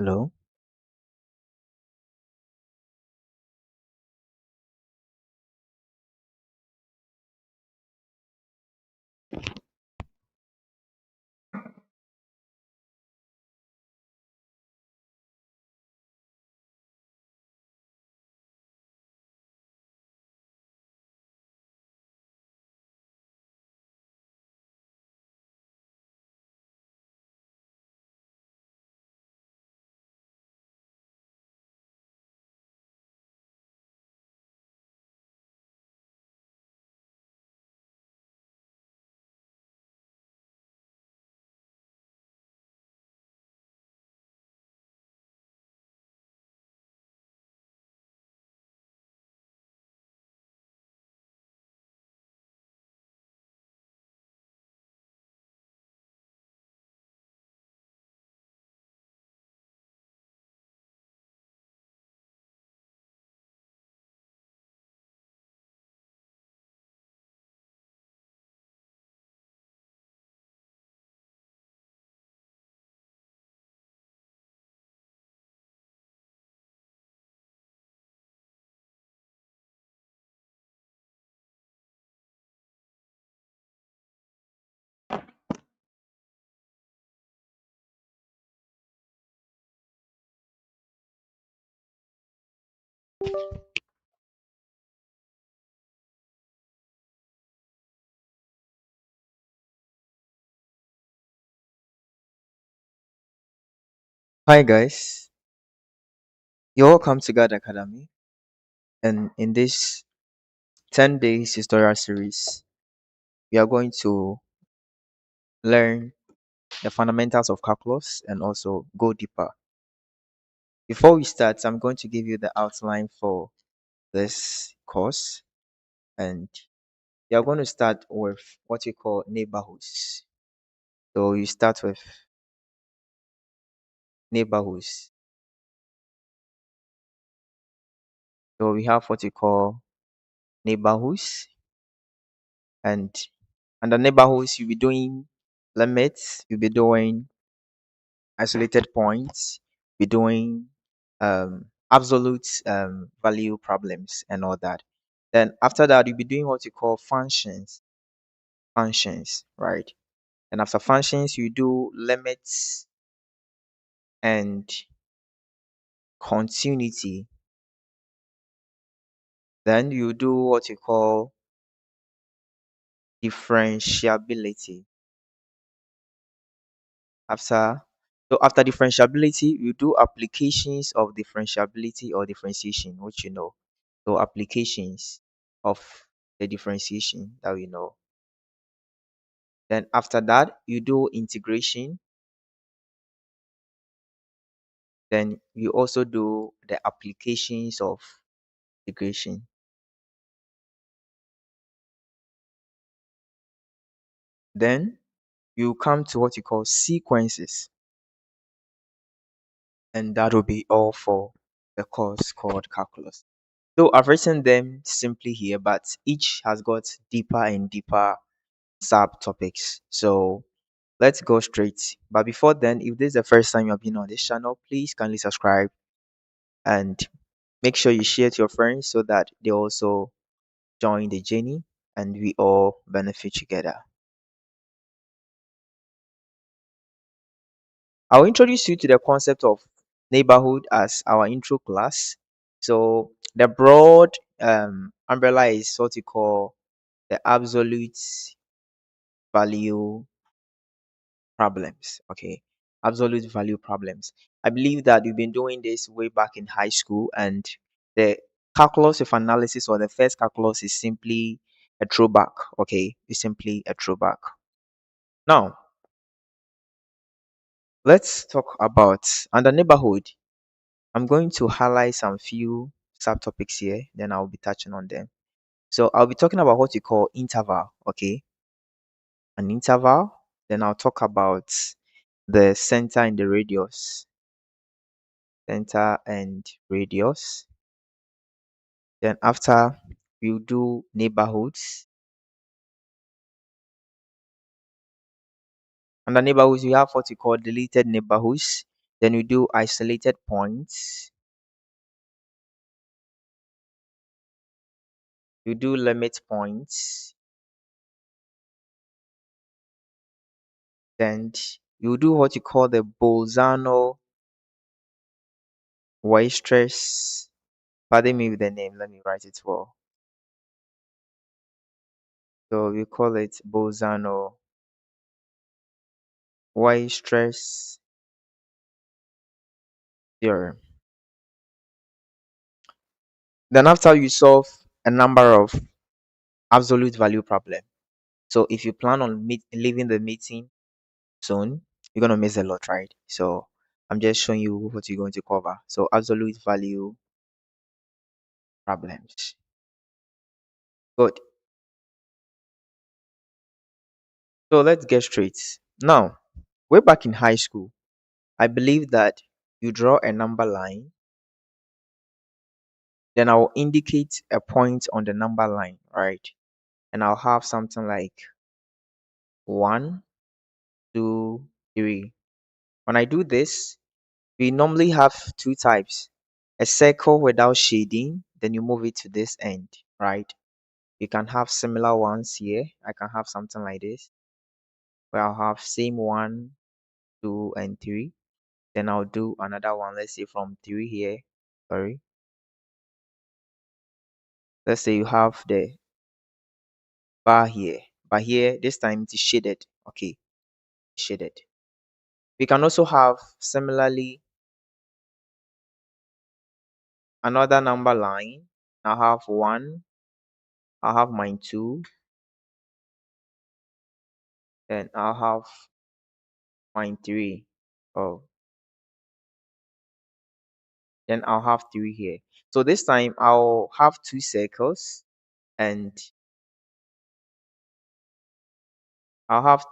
Hello. Hi guys. You're welcome to God Academy. And in this 10 days tutorial series, we are going to learn the fundamentals of calculus and also go deeper. Before we start, I'm going to give you the outline for this course, and we are going to start with what we call neighborhoods. So you start with neighborhoods. So we have what we call neighborhoods, and under neighborhoods you'll be doing limits, you'll be doing isolated points, be doing absolute value problems and all that. Then after that, you'll be doing what you call functions, right? And after functions, you do limits and continuity. Then you do what you call differentiability. After after differentiability, you do applications of differentiability or differentiation, which you know. So applications of the differentiation that we know. Then after that, you do integration. Then you also do the applications of integration. Then you come to what you call sequences, and that will be all for the course called calculus. So I've written them simply here, but each has got deeper and deeper subtopics. So let's go straight. But before then, if this is the first time you have been on this channel, please kindly subscribe and make sure you share to your friends so that they also join the journey and we all benefit together. I'll introduce you to the concept of neighborhood as our intro class. So the broad umbrella is what we call the absolute value problems. Okay, absolute value problems. I believe that you've been doing this way back in high school, and the calculus of analysis or the first calculus is simply a throwback. Okay, it's simply a throwback. Now, let's talk about under neighborhood. I'm going to highlight some few subtopics here, then I'll be touching on them. So I'll be talking about what you call interval. Okay, an interval. Then I'll talk about the center and the radius. Center and radius. Then after we'll do neighborhoods. Under neighborhoods, we have what we call deleted neighborhoods. Then we do isolated points. You do limit points. Then you do what you call the Bolzano-Weierstrass. Pardon me with the name. Let me write it well. So we call it Bolzano-Weierstrass theorem. Then after you solve a number of absolute value problem. So if you plan on leaving the meeting soon, you're gonna miss a lot, right? So I'm just showing you what you're going to cover. So absolute value problems. Good. So let's get straight. Now, way back in high school, I believe that you draw a number line, then I'll indicate a point on the number line, right? And I'll have something like 1, 2, 3. When I do this, we normally have two types: a circle without shading, then you move it to this end, right? You can have similar ones here. I can have something like this, where I'll have same 1, 2, and 3. Then I'll do another one, let's say from 3 here. Sorry. Let's say you have the bar here. But here, this time it is shaded. Okay, shaded. We can also have similarly another number line. I'll have 1, I'll have mine 2, then I'll have mine 3. Oh, then I'll have 3 here. So this time I'll have two circles and I'll have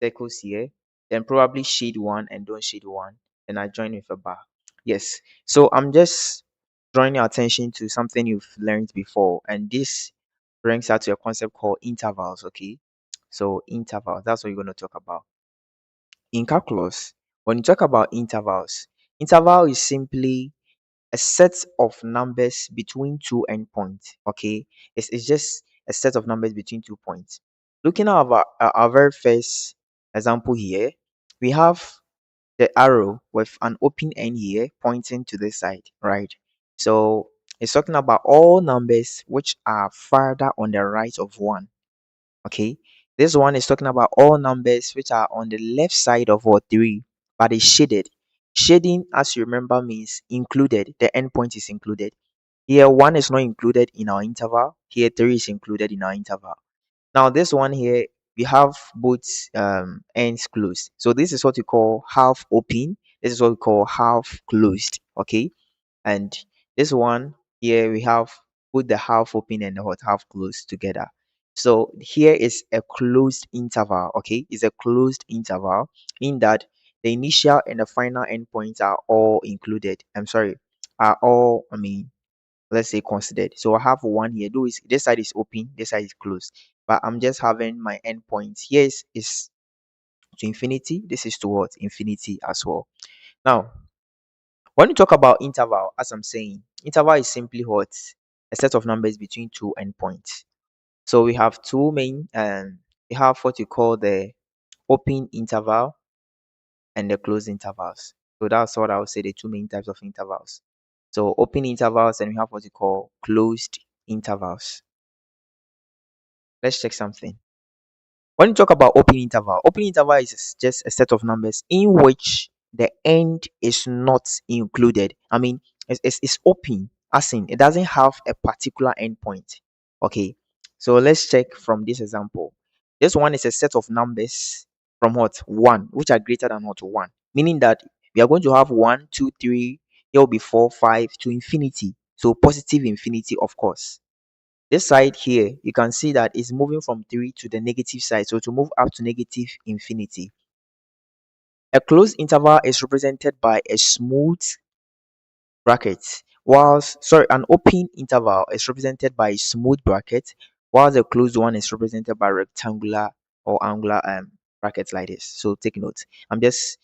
circles here, then probably shade one and don't shade one. Then I join with a bar. Yes. So I'm just drawing your attention to something you've learned before, and this brings out to a concept called intervals. Okay. So intervals, that's what you're going to talk about. In calculus, when you talk about intervals, interval is simply a set of numbers between two endpoints. Okay, it's just a set of numbers between 2 points. Looking at our very first example here, we have the arrow with an open end here pointing to this side, right? So it's talking about all numbers which are farther on the right of 1. Okay, this one is talking about all numbers which are on the left side of what 3, but it's shaded. Shading, as you remember, means included. The endpoint is included. Here 1 is not included in our interval. Here 3 is included in our interval. Now this one here, we have both ends closed. So this is what we call half open. This is what we call half closed. Okay, and this one here, we have put the half open and the hot half closed together. So here is a closed interval. Okay, it's a closed interval in that the initial and the final endpoints are all included. I'm sorry, are all, let's say, considered. So I have 1 here. Do is this side is open, this side is closed, but I'm just having my endpoints. Here is to infinity, this is towards infinity as well. Now, when you talk about interval, as I'm saying, interval is simply what? A set of numbers between two endpoints. So we have two main, we have what you call the open interval and the closed intervals. So that's what I would say, the two main types of intervals. So open intervals, and we have what you call closed intervals. Let's check something. When you talk about open interval is just a set of numbers in which the end is not included. It's open, as in it doesn't have a particular endpoint. Okay, so let's check from this example. This one is a set of numbers from what 1, which are greater than what 1, meaning that we are going to have 1, 2, 3. There will be 4, 5 to infinity. So positive infinity, of course. This side here, you can see that it's moving from 3 to the negative side. So to move up to negative infinity. A closed interval is represented by a smooth bracket, whilst, sorry, an open interval is represented by a smooth bracket, while the closed one is represented by rectangular or angular brackets like this. So take note. I'm just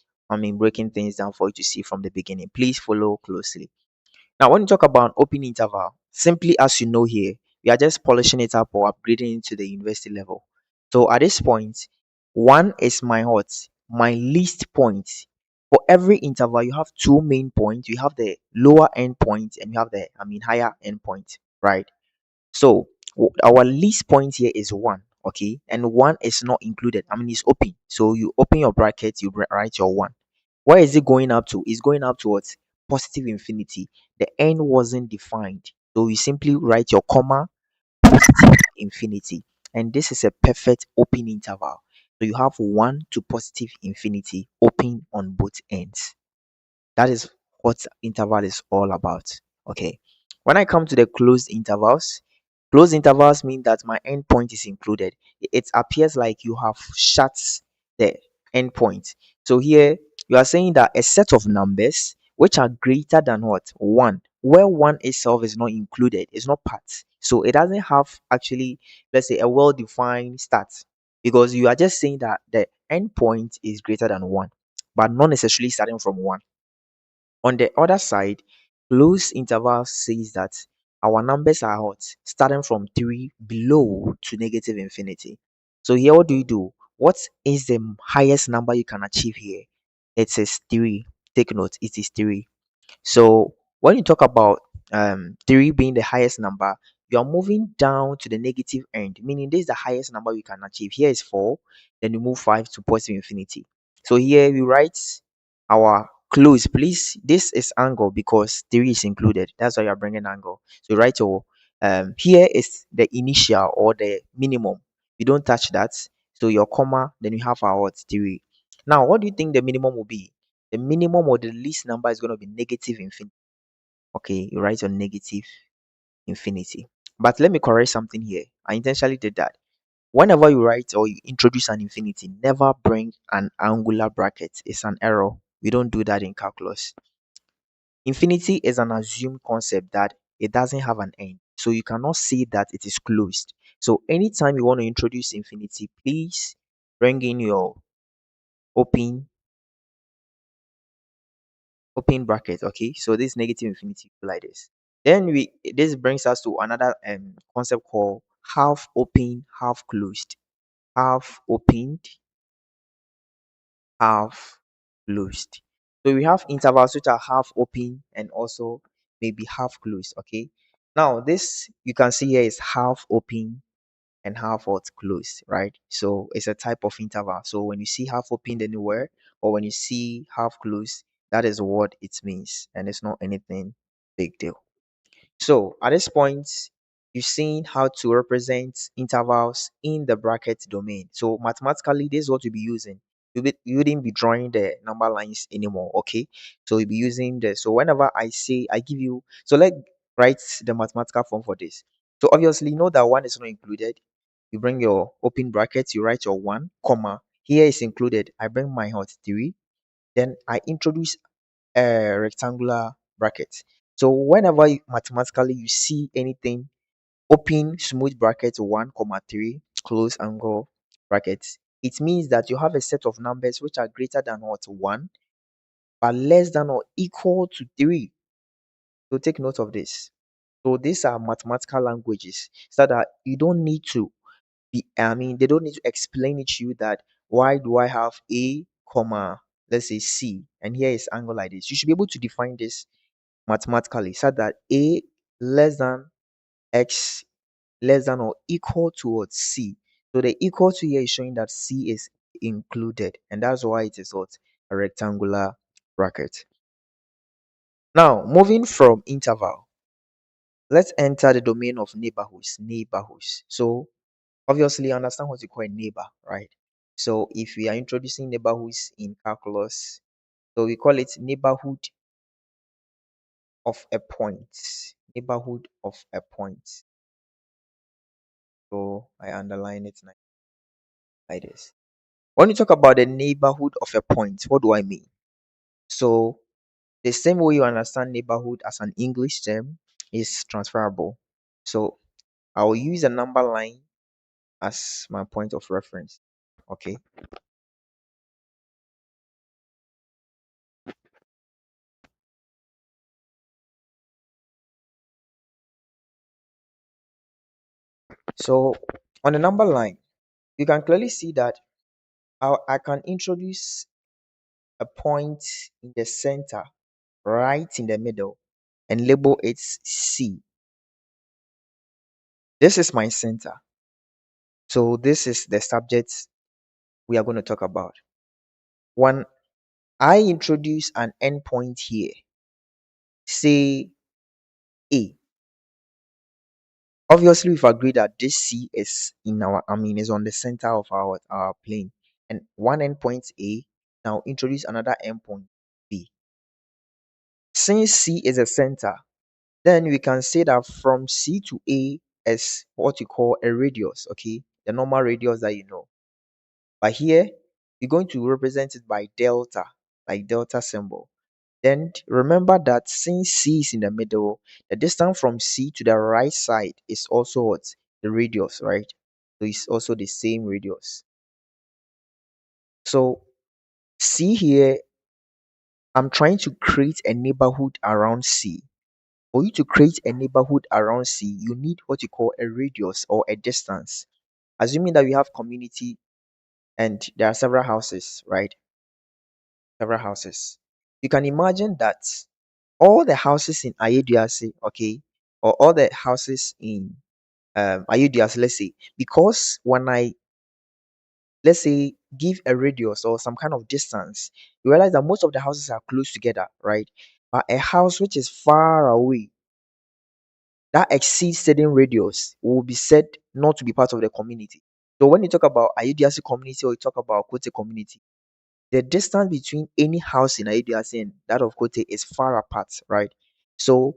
breaking things down for you to see from the beginning. Please follow closely. Now, when you talk about open interval, simply as you know here, we are just polishing it up or upgrading it to the university level. So at this point, one is my what? My least point. For every interval, you have two main points. You have the lower end point and you have the, higher end point, right? So our least point here is one, okay? And one is not included. It's open. So you open your bracket, you write your one. Where is it going up to? It's going up towards positive infinity. The end wasn't defined. So you simply write your comma, infinity. And this is a perfect open interval. So you have 1 to positive infinity open on both ends. That is what interval is all about. Okay. When I come to the closed intervals mean that my endpoint is included. It appears like you have shut the endpoint. So here you are saying that a set of numbers which are greater than what? 1, where 1 itself is not included, is not part. So it doesn't have actually, let's say, a well-defined start, because you are just saying that the endpoint is greater than 1, but not necessarily starting from 1. On the other side, closed interval says that our numbers are what? Starting from 3 below to negative infinity. So here, what do you do? What is the highest number you can achieve here? It is 3. Take note, it is 3. So when you talk about 3 being the highest number, you are moving down to the negative end, meaning this is the highest number we can achieve. Here is 4, then you move 5 to positive infinity. So here we write our close. Please, this is angle because 3 is included. That's why you're bringing angle. So write your here is the initial or the minimum. You don't touch that. So your comma, then you have our what? 3. Now, what do you think the minimum will be? The minimum or the least number is going to be negative infinity. Okay, you write on negative infinity. But let me correct something here. I intentionally did that. Whenever you write or you introduce an infinity, never bring an angular bracket. It's an error. We don't do that in calculus. Infinity is an assumed concept that it doesn't have an end. So you cannot say that it is closed. So anytime you want to introduce infinity, please bring in your open open bracket. Okay, so this negative infinity like this. Then we this brings us to another concept called half open, half closed. Half opened, half closed. So we have intervals which are half open and also maybe half closed. Okay, now this you can see here is half open and half what closed, right? So it's a type of interval. So when you see half opened anywhere or when you see half closed, that is what it means, and it's not anything big deal. So at this point, you've seen how to represent intervals in the bracket domain. So mathematically, this is what you'll be using. You wouldn't be drawing the number lines anymore, okay? So you'll be using the, so whenever I say, I give you, so let's write the mathematical form for this. So obviously, you know that 1 is not included. You bring your open brackets, you write your 1, comma, here is included. I bring my hot 3, then I introduce a rectangular bracket. So whenever mathematically you see anything, open smooth bracket 1 comma 3 close angle brackets, it means that you have a set of numbers which are greater than what? 1 but less than or equal to 3. So take note of this. So these are mathematical languages so that you don't need to they don't need to explain it to you that why do I have a comma, let's say c, and here is angle like this. You should be able to define this mathematically so that a less than x less than or equal towards c. So the equal to here is showing that c is included, and that's why it is what? A rectangular bracket. Now moving from interval, let's enter the domain of neighborhoods. So obviously understand what you call a neighbor, right? So if we are introducing neighborhoods in calculus, so we call it neighborhood of a point. Neighborhood of a point. So I underline it like this. When you talk about the neighborhood of a point, what do I mean? So the same way you understand neighborhood as an English term is transferable. So I will use a number line as my point of reference. Okay. So on the number line, you can clearly see that I can introduce a point in the center, right in the middle, and label it C. This is my center. So this is the subject we are going to talk about. When I introduce an endpoint here, say A. Obviously, we've agreed that this C is is on the center of our plane. And one endpoint A, now introduce another endpoint B. Since C is a center, then we can say that from C to A is what you call a radius, okay? The normal radius that you know. But here, we're going to represent it by delta, like delta symbol. Then remember that since C is in the middle, the distance from C to the right side is also what? The radius, right? So it's also the same radius. So see here, I'm trying to create a neighborhood around C. For you to create a neighborhood around C, you need what you call a radius or a distance. Assuming that we have community and there are several houses, right? Several houses. You can imagine that all the houses in Ayediase, okay, or all the houses in Ayediase, let's say, because when I, let's say, give a radius or some kind of distance, you realize that most of the houses are close together, right? But a house which is far away that exceeds certain radius will be said not to be part of the community. So when you talk about Ayediase community or you talk about Kote community, the distance between any house in Ayediase and that of Kote is far apart, right? So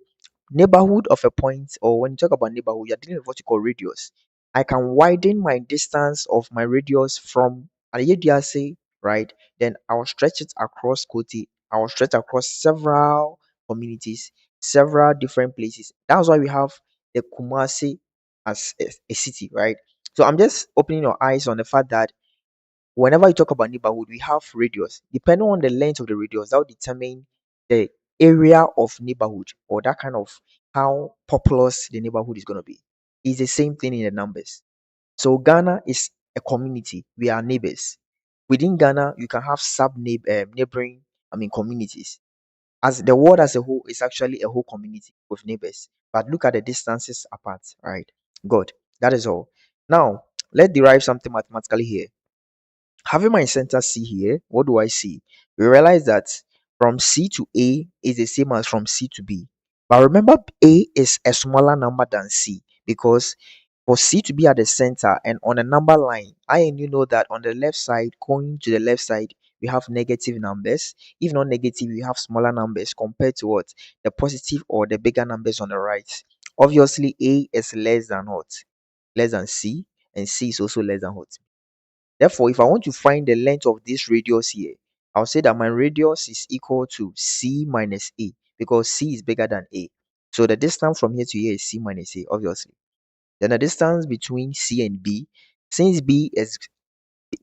neighborhood of a point, or when you talk about neighborhood, you're dealing with what you call radius. I can widen my distance of my radius from Ayediase, right? Then I'll stretch it across Kote. I'll stretch across several communities, several different places. That's why we have the Kumasi as a city, right? So I'm just opening your eyes on the fact that whenever you talk about neighborhood, we have radius. Depending on the length of the radius, that will determine the area of neighborhood or that kind of how populous the neighborhood is going to be. It's the same thing in the numbers. So Ghana is a community. We are neighbors. Within Ghana, you can have neighboring, communities. As the world as a whole is actually a whole community with neighbors. But look at the distances apart, right? Good. That is all. Now, let's derive something mathematically here. Having my center C here, what do I see? We realize that from C to A is the same as from C to B. But remember, A is a smaller number than C because for C to be at the center and on a number line, I and you know that on the left side, going to the left side, we have negative numbers. If not negative, we have smaller numbers compared to what? The positive or the bigger numbers on the right. Obviously, A is less than what? Less than C, and C is also less than what? Therefore, if I want to find the length of this radius here, I'll say that my radius is equal to C minus A because C is bigger than A. So the distance from here to here is C minus A, obviously. Then the distance between C and B, since B is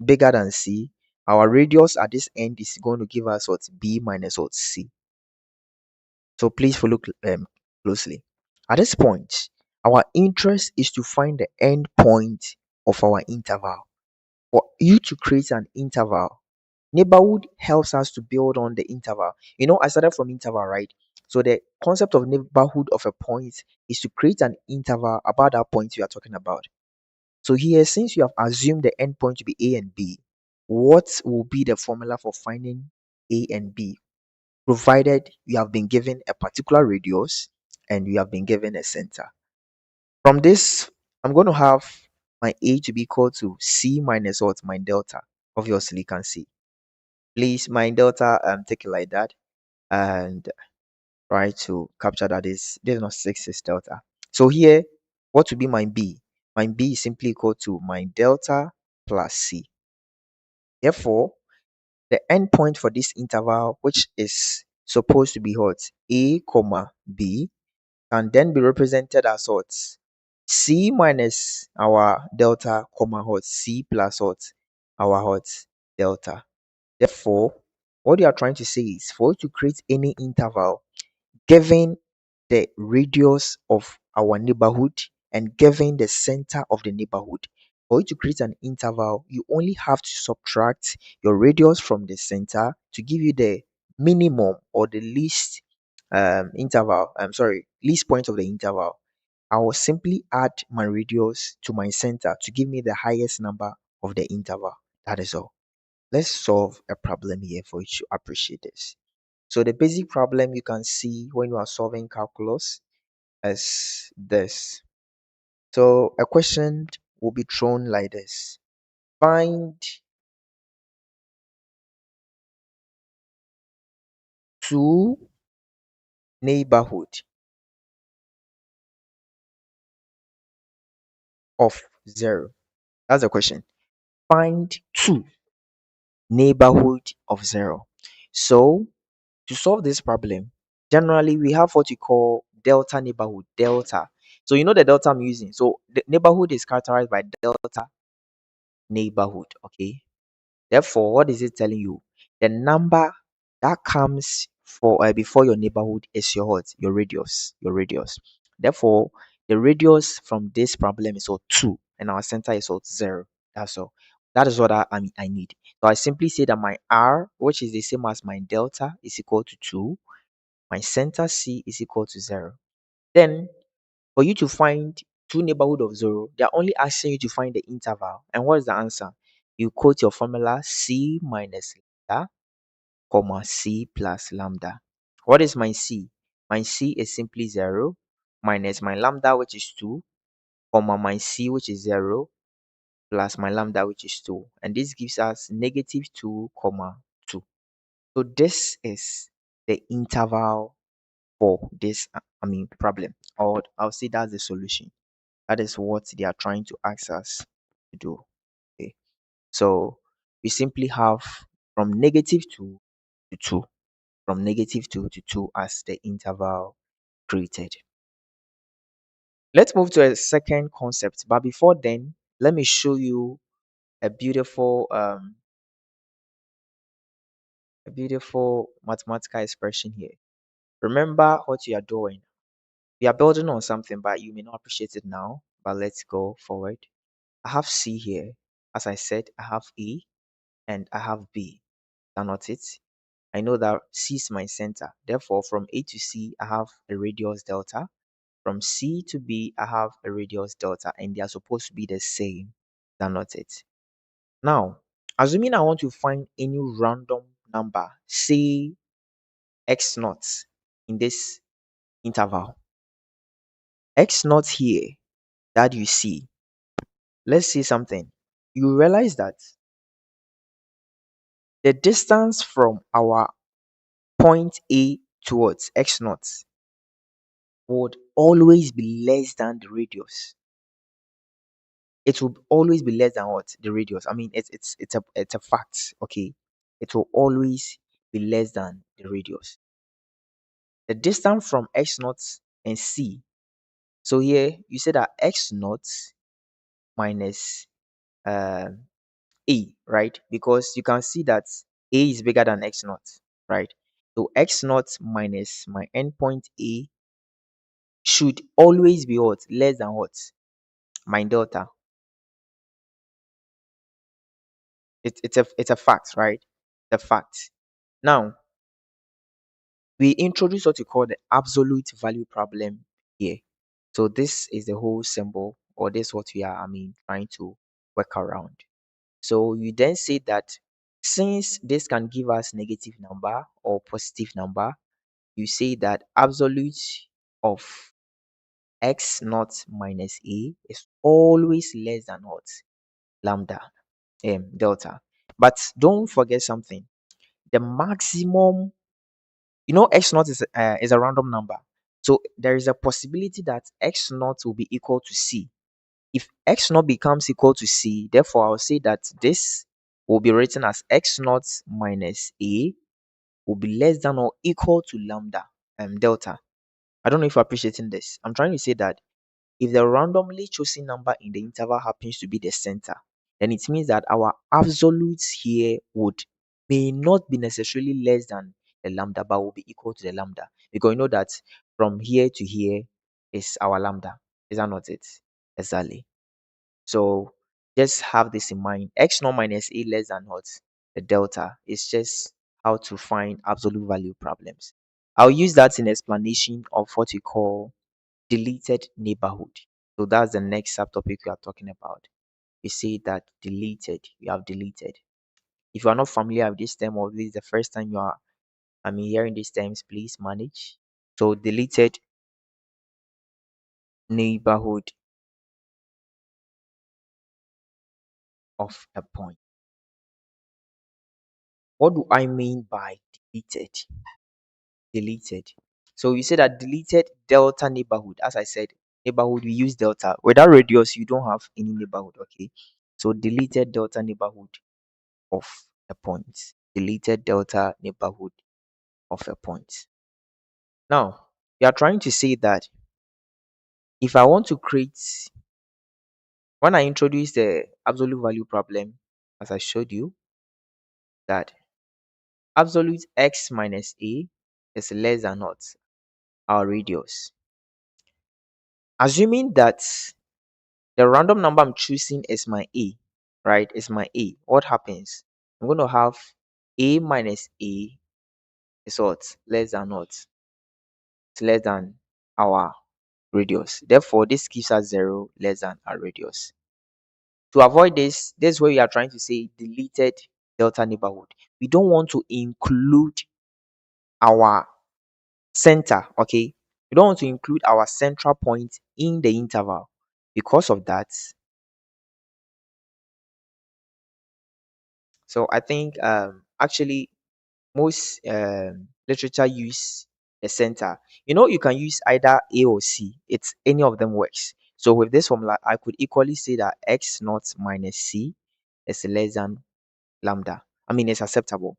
bigger than C, our radius at this end is going to give us what? B minus what? C. So please follow closely. At this point, our interest is to find the end point of our interval. For you to create an interval, neighborhood helps us to build on the interval. I started from interval, right? So the concept of neighborhood of a point is to create an interval about that point you are talking about. So here, since you have assumed the endpoint to be A and B, what will be the formula for finding A and B? Provided you have been given a particular radius and you have been given a center. From this, I'm going to have my A to be equal to C minus what? My delta. Obviously, you can see. Please, my delta, take it like that and try to capture that this is not 6 is delta. So here, what would be my B? My B is simply equal to my delta plus C. Therefore, the endpoint for this interval, which is supposed to be what? A comma B, can then be represented as what? C minus our delta comma what? C plus what? Our what? Delta. Therefore, what you are trying to say is for you to create any interval given the radius of our neighborhood and given the center of the neighborhood. For you to create an interval, you only have to subtract your radius from the center to give you the minimum or the least interval. I'm sorry, least point of the interval. I will simply add my radius to my center to give me the highest number of the interval. That is all. Let's solve a problem here for you to appreciate this. So the basic problem you can see when you are solving calculus is this. So a question will be thrown like this. Find two neighborhood of 0. That's the question. Find two neighborhood of 0. So to solve this problem, generally we have what we call delta neighborhood, delta. So you know the delta I'm using. So the neighborhood is characterized by delta neighborhood, okay? Therefore, what is it telling you? The number that comes for before your neighborhood is your what? Your radius, your radius. Therefore, the radius from this problem is all 2 and our center is all 0. That's all. That is what I need. So I simply say that my r, which is the same as my delta, is equal to 2. My center c is equal to 0. Then for you to find two neighborhood of 0, they are only asking you to find the interval. And what is the answer? You quote your formula c minus lambda, comma c plus lambda. What is my c? My c is simply 0 minus my lambda, which is 2, comma my c, which is 0, plus my lambda, which is 2. And this gives us negative 2, comma 2. So this is the interval for this problem, or I'll say that's the solution. That is what they are trying to ask us to do. Okay. So we simply have from negative 2 to 2, from negative 2 to 2 as the interval created. Let's move to a second concept, but before then, let me show you a beautiful mathematical expression here. Remember what you are doing. We are building on something, but you may not appreciate it now. But let's go forward. I have C here. As I said, I have E and I have B. Is that not it? I know that C is my center. Therefore, from A to C, I have a radius delta. From C to B, I have a radius delta, and they are supposed to be the same. Is that not it? Now, assuming I want to find any random number, say x naught in this interval, x naught here that you see, let's see something. You realize that the distance from our point A towards x naught would always be less than the radius. It will always be less than what? The radius. I mean, it's a fact, okay? It will always be less than the radius. The distance from x naught and C. So here you say that x naught minus um A, right? Because you can see that A is bigger than x naught, right? So x naught minus my endpoint A should always be what? Less than what? My delta. It's a fact, right? The fact. Now we introduce what we call the absolute value problem here. So this is the whole symbol, or this what we are trying to work around. So you then say that since this can give us negative number or positive number, you say that absolute of x naught minus A is always less than what? Lambda, delta. But don't forget something. The maximum, x naught is a random number. So there is a possibility that x naught will be equal to C. If x naught becomes equal to C, therefore I'll say that this will be written as x naught minus A will be less than or equal to lambda, delta. I don't know if you're appreciating this. I'm trying to say that if the randomly chosen number in the interval happens to be the center, then it means that our absolutes here may not be necessarily less than the lambda, but will be equal to the lambda. Because you know that from here to here is our lambda. Is that not it? Exactly. So just have this in mind. X naught minus A less than what? The delta. Is just how to find absolute value problems. I'll use that in explanation of what we call deleted neighborhood. So that's the next subtopic we are talking about. We say that deleted, we have deleted. If you are not familiar with this term, or this is the first time you are, hearing these terms, please manage. So deleted neighborhood of a point. What do I mean by deleted? Deleted. So you say that deleted delta neighborhood. As I said, neighborhood we use delta. Without radius, you don't have any neighborhood. Okay. So deleted delta neighborhood of a point. Deleted delta neighborhood of a point. Now, we are trying to say that if I want to create, when I introduce the absolute value problem, as I showed you, that absolute x minus a is less than not our radius. Assuming that the random number I'm choosing is my a, right? Is my a. What happens? I'm going to have a minus a is what? Less than what? It's less than our radius. Therefore, this gives us 0 less than our radius. To avoid this is where we are trying to say deleted delta neighborhood. We don't want to include our center, okay? We don't want to include our central point in the interval. Because of that, so I think actually most literature use the center. You can use either A or C. It's any of them works. So with this formula, I could equally say that x naught minus c is less than lambda. It's acceptable.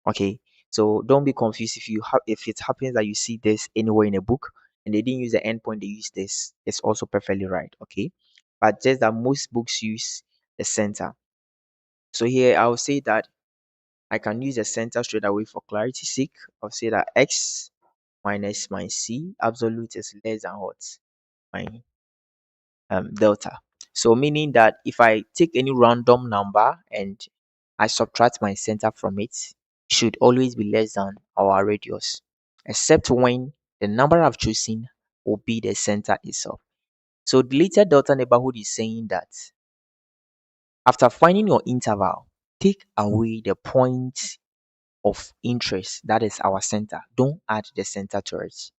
Okay. So don't be confused if it happens that you see this anywhere in a book and they didn't use the endpoint, they use this. It's also perfectly right. Okay. But just that most books use the center. So here I'll say that I can use the center straight away for clarity's sake. I'll say that x minus my c absolute is less than what? My delta. So meaning that if I take any random number and I subtract my center from it, should always be less than our radius, except when the number I've chosen will be the center itself. So deleted delta neighborhood is saying that after finding your interval, take away the point of interest, that is our center. Don't add the center to it.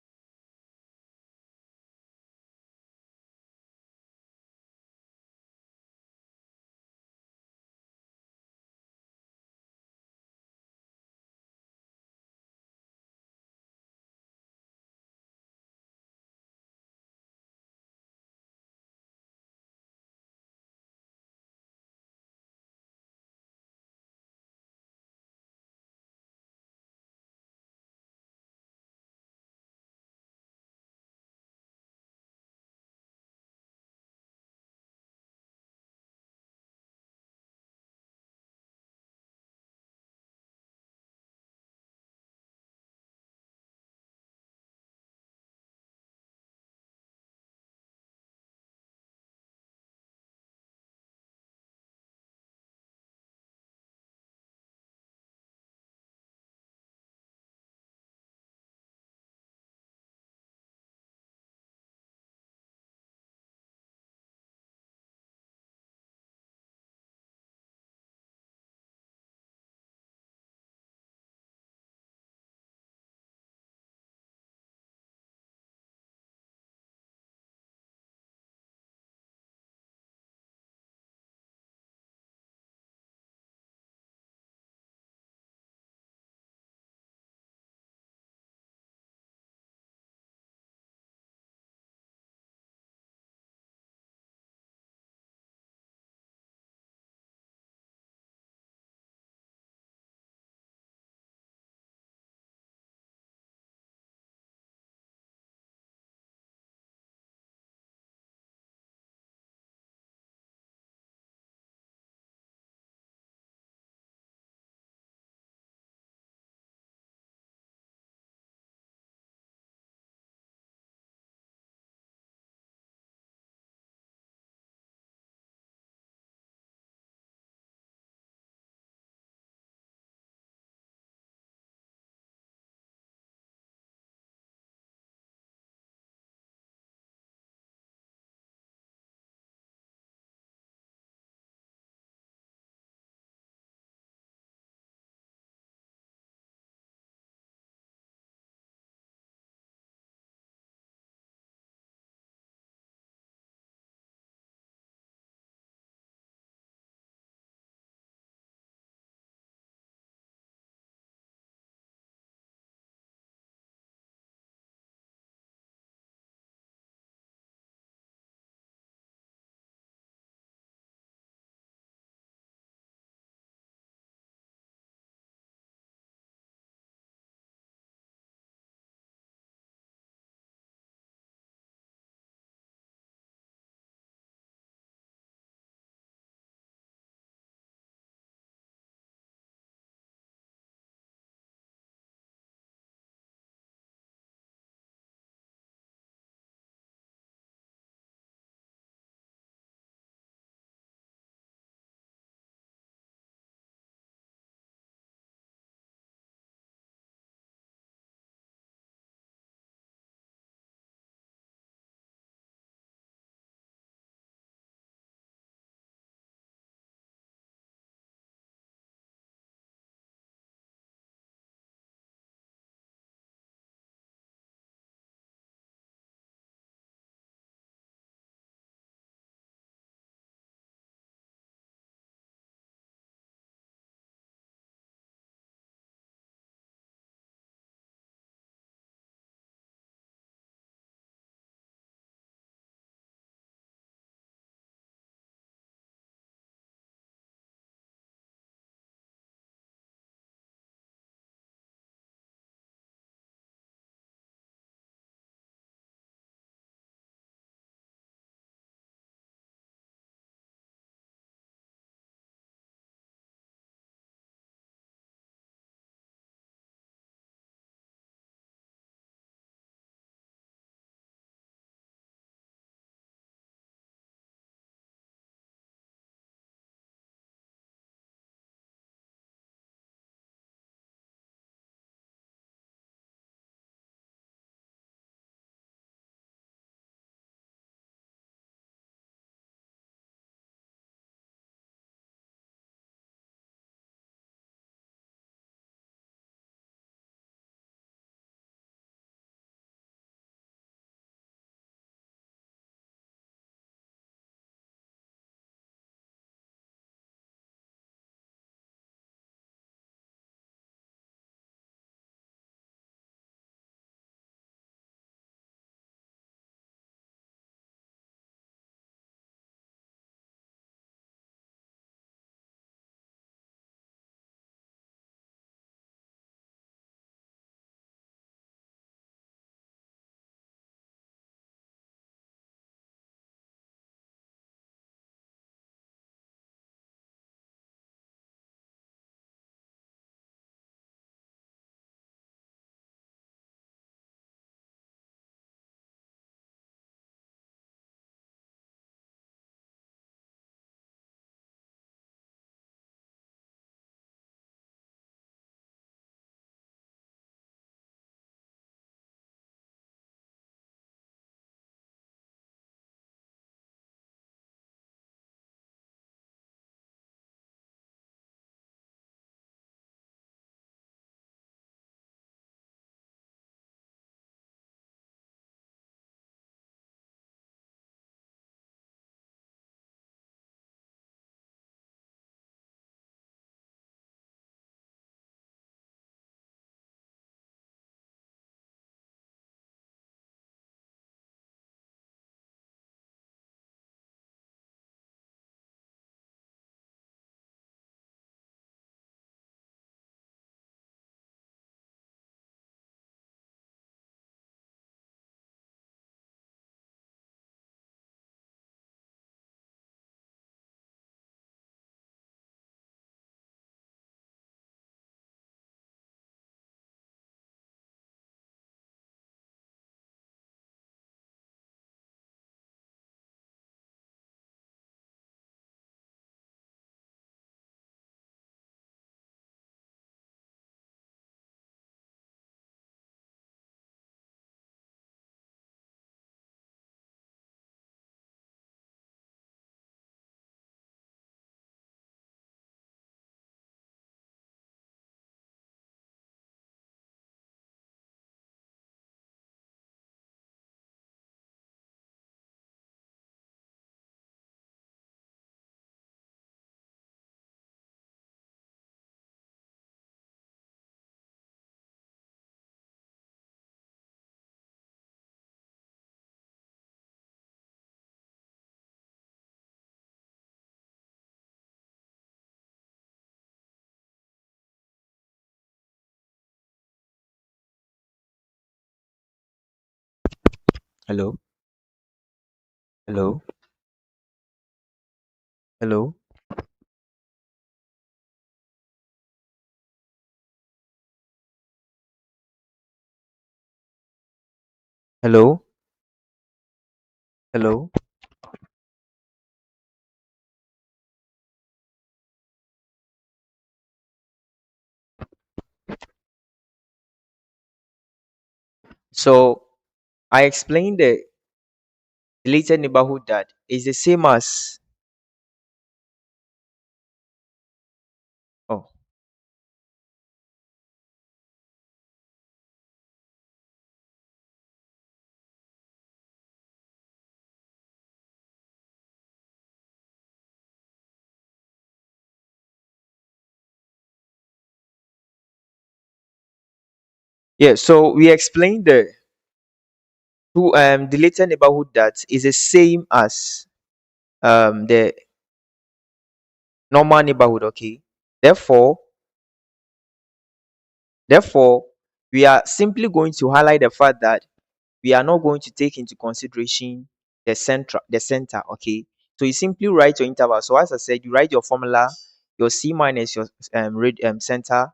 Hello, hello, hello, hello, hello. So I explained the deleted neighborhood that is the same as, oh, yeah. So we explained the two deleted neighborhood that is the same as the normal neighborhood. Okay. Therefore, therefore, we are simply going to highlight the fact that we are not going to take into consideration the center. Okay. So you simply write your interval. So as I said, you write your formula, your c minus your center,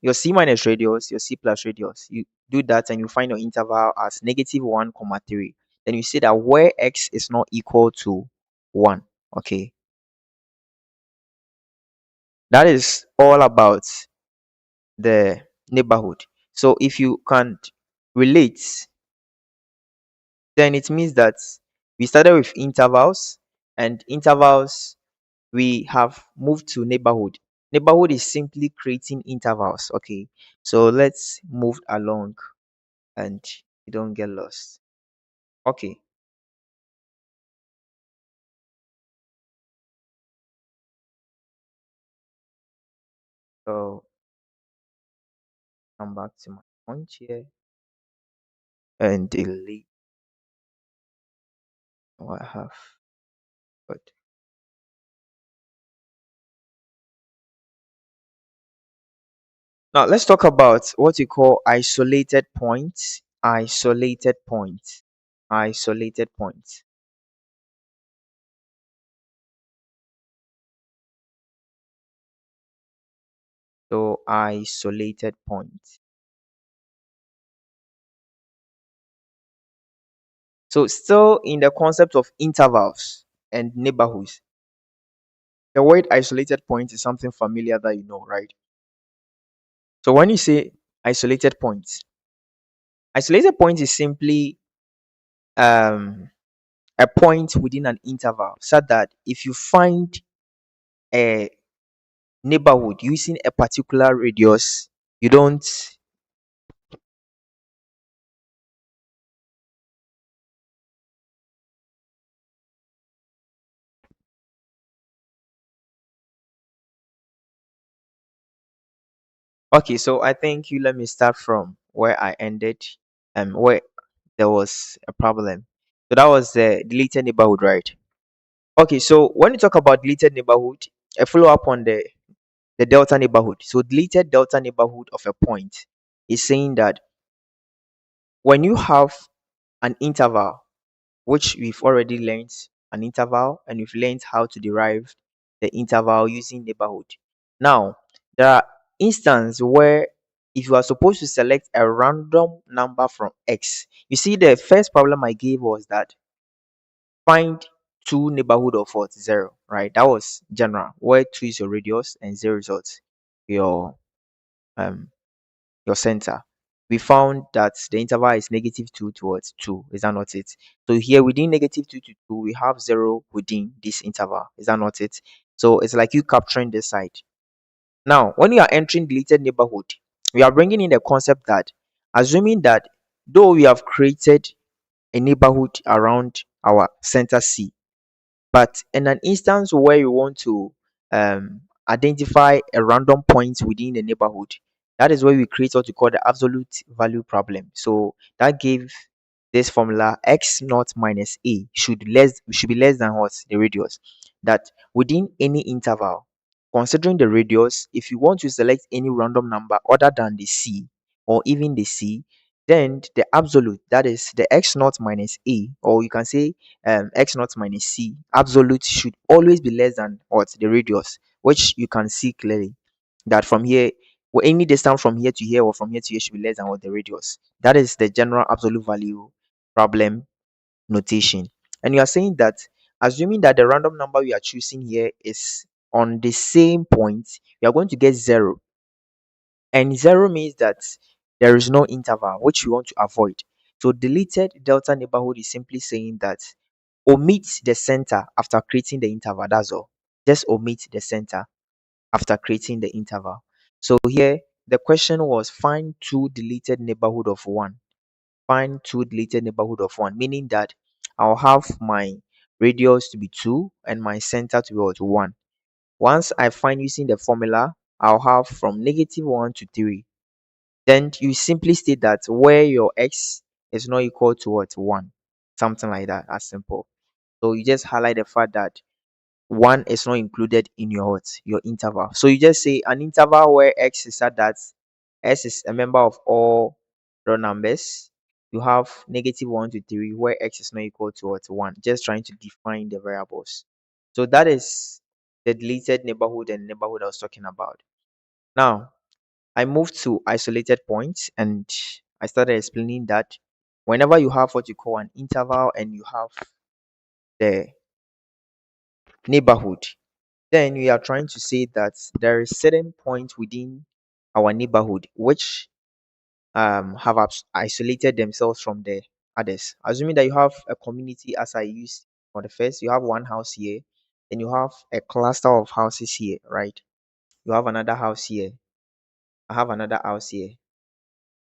your c minus radius, your c plus radius. You do that and you find your interval as -1 comma 3. Then you say that where x is not equal to 1. Okay. That is all about the neighborhood. So if you can't relate, then it means that we started with intervals, and intervals we have moved to neighborhood. Neighborhood is simply creating intervals. Okay. So let's move along and you don't get lost. Okay. So come back to my point here and delete what I have. But now let's talk about what you call isolated points. Isolated points. Isolated points. So isolated points. So still in the concept of intervals and neighborhoods. The word isolated point is something familiar that you know, right? So when you say isolated point is simply um a point within an interval, so that if you find a neighborhood using a particular radius, you don't. Okay, so I think you let me start from where I ended, where there was a problem. So that was the deleted neighborhood, right? Okay, so when you talk about deleted neighborhood, a follow up on the delta neighborhood. So deleted delta neighborhood of a point is saying that when you have an interval, which we've already learned an interval, and we've learned how to derive the interval using neighborhood. Now, there are instances where if you are supposed to select a random number from x, you see the first problem I gave was that find two neighborhood of what? Zero, right? That was general, where two is your radius and zero is what? Your um your center. We found that the interval is -2 towards 2. Is that not it? So here within -2 to 2, we have 0 within this interval. Is that not it? So it's like you capturing this side. Now, when you are entering deleted neighborhood, we are bringing in the concept that assuming that though we have created a neighborhood around our center C, but in an instance where you want to identify a random point within the neighborhood, that is where we create what we call the absolute value problem. So that gave this formula x naught minus a should be less than what? The radius. That within any interval, considering the radius, if you want to select any random number other than the c or even the c, Then the absolute, that is the x naught minus a, or you can say x naught minus c, absolute should always be less than what the radius, which you can see clearly that from here, well, any distance from here to here or from here to here should be less than what the radius. That is the general absolute value problem notation. And you are saying that assuming that the random number we are choosing here is on the same point, we are going to get zero. And zero means that there is no interval, which we want to avoid. So deleted delta neighborhood is simply saying that omit the center after creating the interval. That's all. Just omit the center after creating the interval. So here the question was find two deleted neighborhood of one. Find two deleted neighborhood of one, meaning that I'll have my radius to be 2 and my center to be what, 1. Once I find using the formula, I'll have from -1 to 3. Then you simply state that where your x is not equal to what, 1. Something like that, as simple. So you just highlight the fact that 1 is not included in your what, your interval. So you just say an interval where x is at that s is a member of all real numbers. You have -1 to 3 where x is not equal to what, 1. Just trying to define the variables. So that is the deleted neighborhood and neighborhood I was talking about. Now I moved to isolated points and I started explaining that whenever you have what you call an interval and you have the neighborhood, then we are trying to say that there is certain point within our neighborhood which have isolated themselves from the others. Assuming that you have a community as I used for the first, you have one house here, then you have a cluster of houses here, right? You have another house here. I have another house here.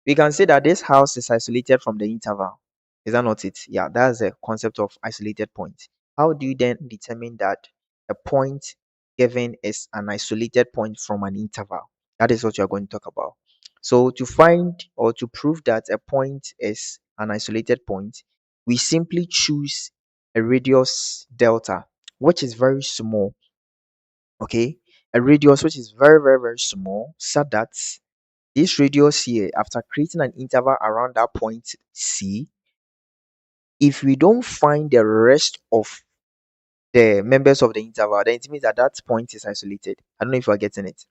We can say that this house is isolated from the interval. Is that not it? Yeah, that's the concept of isolated point. How do you then determine that a point given is an isolated point from an interval? That is what you are going to talk about. So to find or to prove that a point is an isolated point, we simply choose a radius delta, which is very small. Okay, a radius which is very small, so that this radius here, after creating an interval around that point C, if we don't find the rest of the members of the interval, then it means that that point is isolated. I don't know if you are getting it.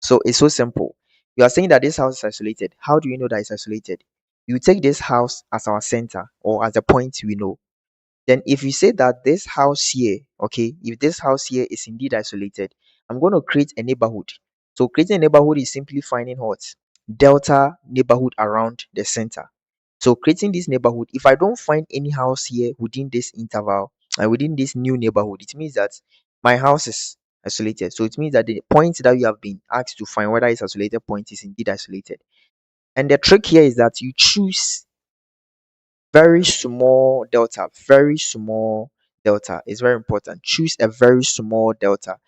So it's so simple. You are saying that this house is isolated. How do you know that it's isolated? You take this house as our center or as a point we know. Then if you say that this house here, okay, if this house here is indeed isolated, I'm going to create a neighborhood. So creating a neighborhood is simply finding what? Delta neighborhood around the center. So creating this neighborhood, if I don't find any house here within this interval and within this new neighborhood, it means that my house is isolated. So it means that the point that you have been asked to find whether it's isolated point is indeed isolated. And the trick here is that you choose very small delta, very small delta is very important. Choose a very small delta,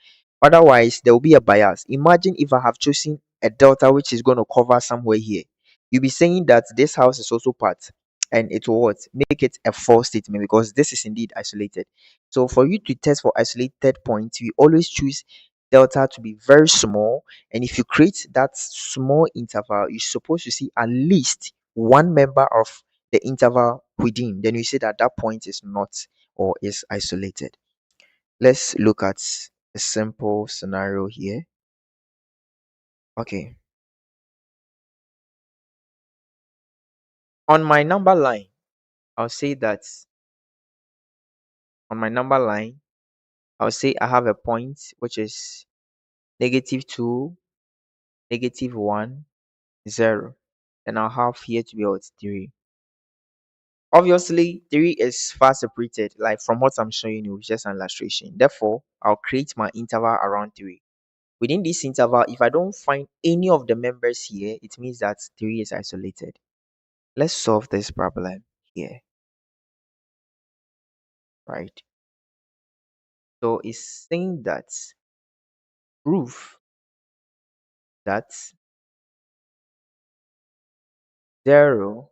otherwise there will be a bias. Imagine if I have chosen a delta which is going to cover somewhere here, you'll be saying that this house is also part, and it will what, make it a false statement because this is indeed isolated. So for you to test for isolated points, we always choose delta to be very small, and if you create that small interval, you're supposed to see at least one member of the interval within, then we say that that point is not or is isolated. Let's look at a simple scenario here. Okay, on my number line, I'll say that on my number line, I'll say I have a point which is -2, -1, 0. And I'll have here to be what, 3. Obviously, 3 is far separated, like from what I'm showing you, it's just an illustration. Therefore, I'll create my interval around 3. Within this interval, if I don't find any of the members here, it means that 3 is isolated. Let's solve this problem here, right? So it's saying that prove that 0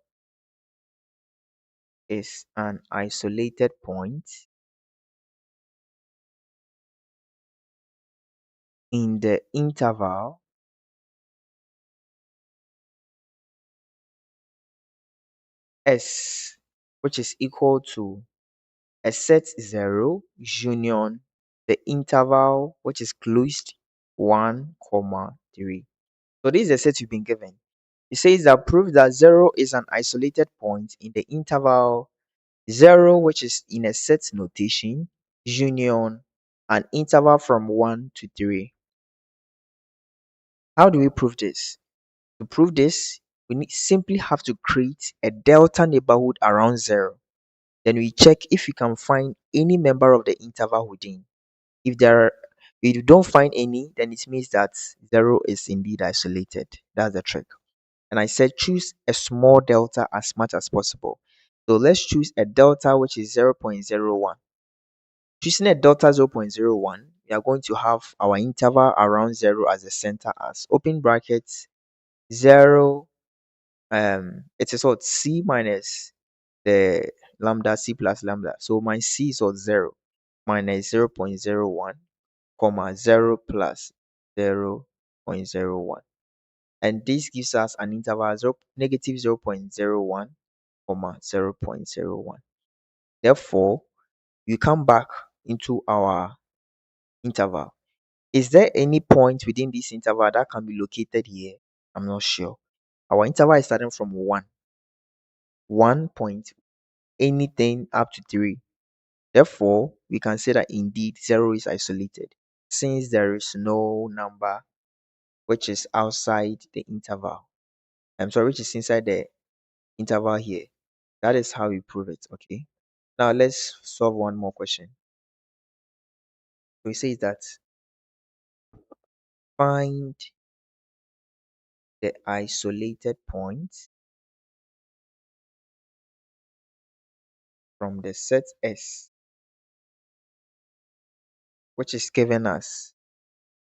is an isolated point in the interval S, which is equal to a set 0 union the interval which is closed 1 comma 3. So this is the set you've been given. It says that prove that 0 is an isolated point in the interval 0, which is in a set notation, union an interval from 1 to 3. How do we prove this? To prove this, we simply have to create a delta neighborhood around 0. Then we check if we can find any member of the interval within. If you don't find any, then it means that 0 is indeed isolated. That's the trick. And I said choose a small delta as much as possible. So let's choose a delta which is 0.01. Choosing a delta 0.01, we are going to have our interval around 0 as the center as open brackets 0. It is what c minus the lambda c plus lambda. So my c is what 0 minus 0.01 comma 0 plus 0.01, and this gives us an interval 0 negative 0.01 comma 0.01. Therefore, we come back into our interval. Is there any point within this interval that can be located here? I'm not sure. Our interval is starting from 1 point anything up to 3. Therefore, we can say that indeed 0 is isolated since there is no number which is outside the interval. I'm sorry, which is inside the interval here. That is how we prove it. Okay. Now let's solve one more question. So it says that find the isolated point from the set S, which is given as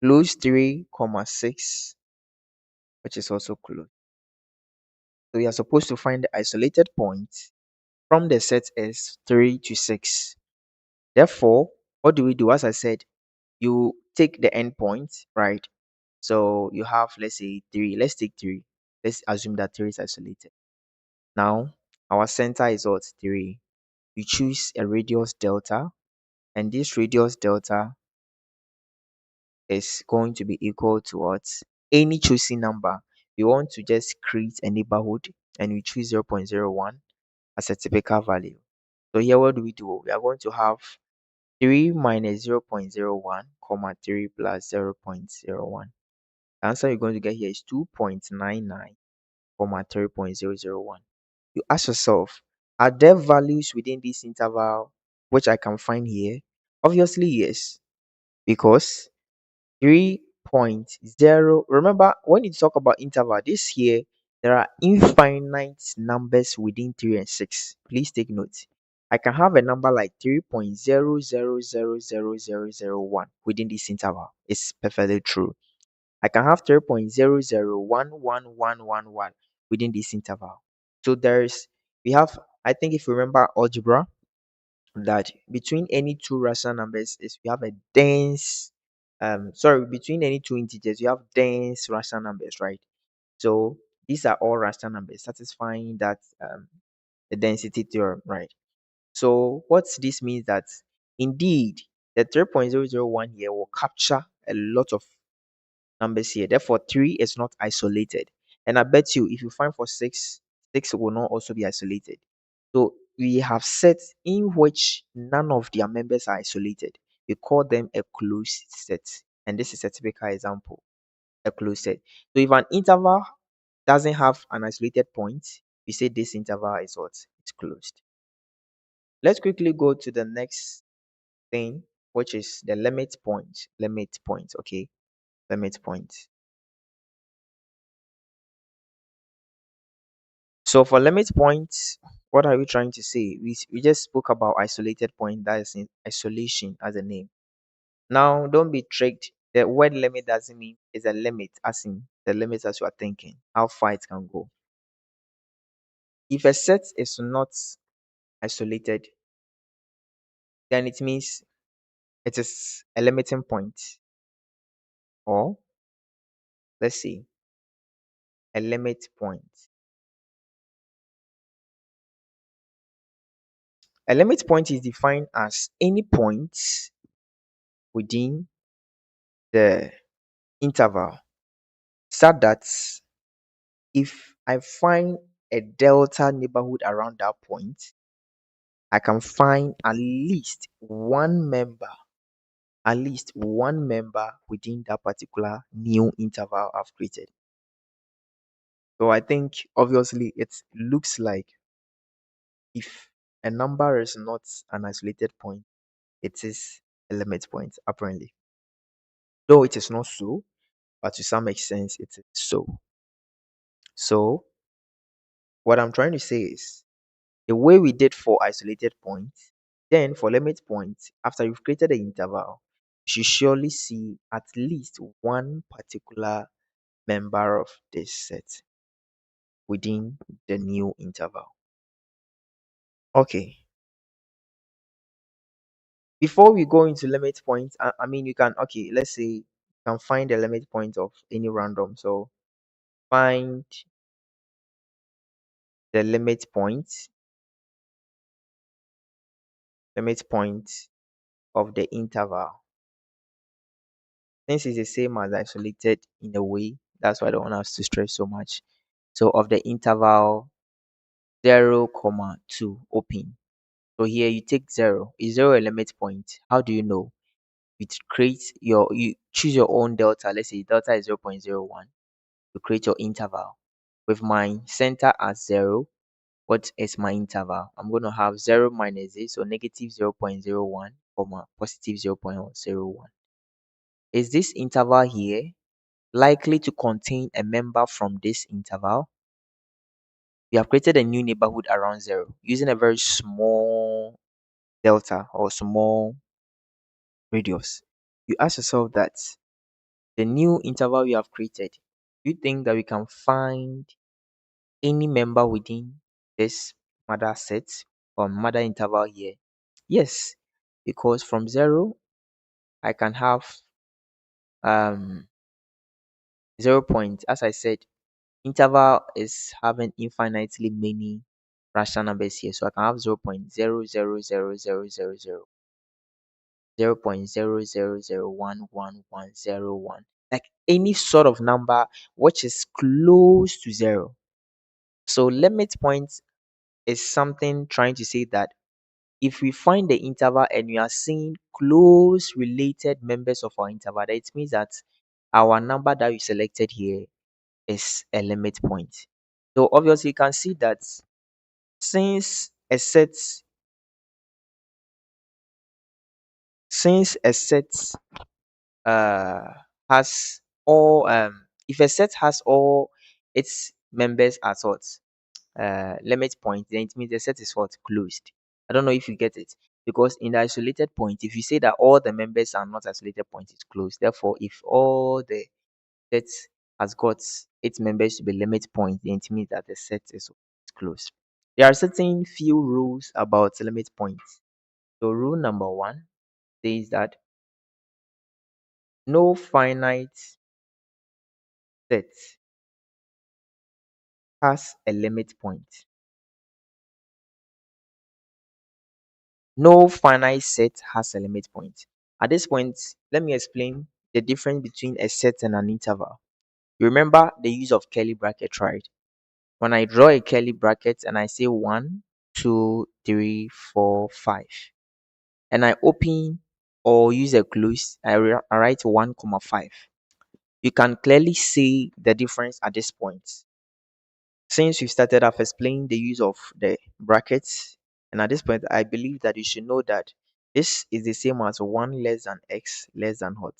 close 3 comma 6, which is also closed. So we are supposed to find the isolated point from the set S 3 to 6. Therefore, what do we do? As I said, you take the endpoint, right? So you have, let's say 3. Let's take 3. Let's assume that 3 is isolated. Now, our center is what? 3. You choose a radius delta, and this radius delta is going to be equal to what? Any choosing number. We want to just create a neighborhood, and we choose 0.01 as a typical value. So here, what do? We are going to have 3 minus 0.01 comma 3 plus 0.01. The answer you're going to get here is 2.99 comma 3.001. You ask yourself, are there values within this interval which I can find here? Obviously yes, because 3.0, remember when you talk about interval this here, there are infinite numbers within 3 and 6. Please take note. I can have a number like 3.0000001 within this interval. It's perfectly true. I can have 3.0011111 within this interval. So we have, I think if you remember algebra, that between any two rational numbers is we have a dense, between any two integers, you have dense rational numbers, right? So these are all rational numbers satisfying that the density theorem, right? So what this means that indeed the 3.001 here will capture a lot of numbers here. Therefore, 3 is not isolated. And I bet you if you find for 6, 6 will not also be isolated. So we have sets in which none of their members are isolated. We call them a closed set. And this is a typical example, a closed set. So if an interval doesn't have an isolated point, we say this interval is what? It's closed. Let's quickly go to the next thing, which is the limit point. Limit point, okay? Limit point. So for limit points, what are we trying to say? We just spoke about isolated point, that is in isolation as a name. Now don't be tricked. The word limit doesn't mean it's a limit, as in the limit as you are thinking, how far it can go. If a set is not isolated, then it means it is a limiting point. Or let's see, a limit point. A limit point is defined as any point within the interval, such that if I find a delta neighborhood around that point, I can find at least one member within that particular new interval I've created. So I think obviously it looks like if a number is not an isolated point, it is a limit point, apparently. Though it is not so, but to some extent it is so. So what I'm trying to say is the way we did for isolated points, then for limit points, after you've created the interval, you should surely see at least one particular member of this set within the new interval. Okay. Before we go into limit points, I mean, you can, okay, let's say you can find the limit point of any random. So find the limit point of the interval. Since it's the same as isolated in a way, that's why I don't want us to stress so much. So of the interval 0, comma 2 open. So here you take 0. Is 0 a limit point? How do you know? You choose your own delta. Let's say delta is 0.01 to create your interval. With my center as 0, what is my interval? I'm going to have 0 minus it, so negative 0.01, comma positive 0.01. Is this interval here likely to contain a member from this interval? We have created a new neighborhood around 0 using a very small delta or small radius. You ask yourself that the new interval we have created, do you think that we can find any member within this mother set or mother interval here? Yes, because from 0 I can have 0 point. As I said, interval is having infinitely many rational numbers here, so I can have 0.0000000, 0.000111101, like any sort of number which is close to 0. So limit point is something trying to say that if we find the interval and we are seeing close related members of our interval, that it means that our number that we selected here is a limit point. So obviously you can see that since a set since a set uh has all if a set has all its members as what limit point, then it means the set is what closed. I don't know if you get it, because in the isolated point, if you say that all the members are not isolated point, it's closed. Therefore, if all the set has got its members to be limit point, then it means that the set is closed. There are certain few rules about limit points. So rule number 1 says that no finite set has a limit point. No finite set has a limit point. At this point, let me explain the difference between a set and an interval. You remember the use of curly bracket, right? When I draw a curly bracket and I say 1, 2, 3, 4, 5, and I open or use a close, I write 1, comma 5. You can clearly see the difference at this point. Since we started off explaining the use of the brackets, and at this point, I believe that you should know that this is the same as 1 less than x less than what?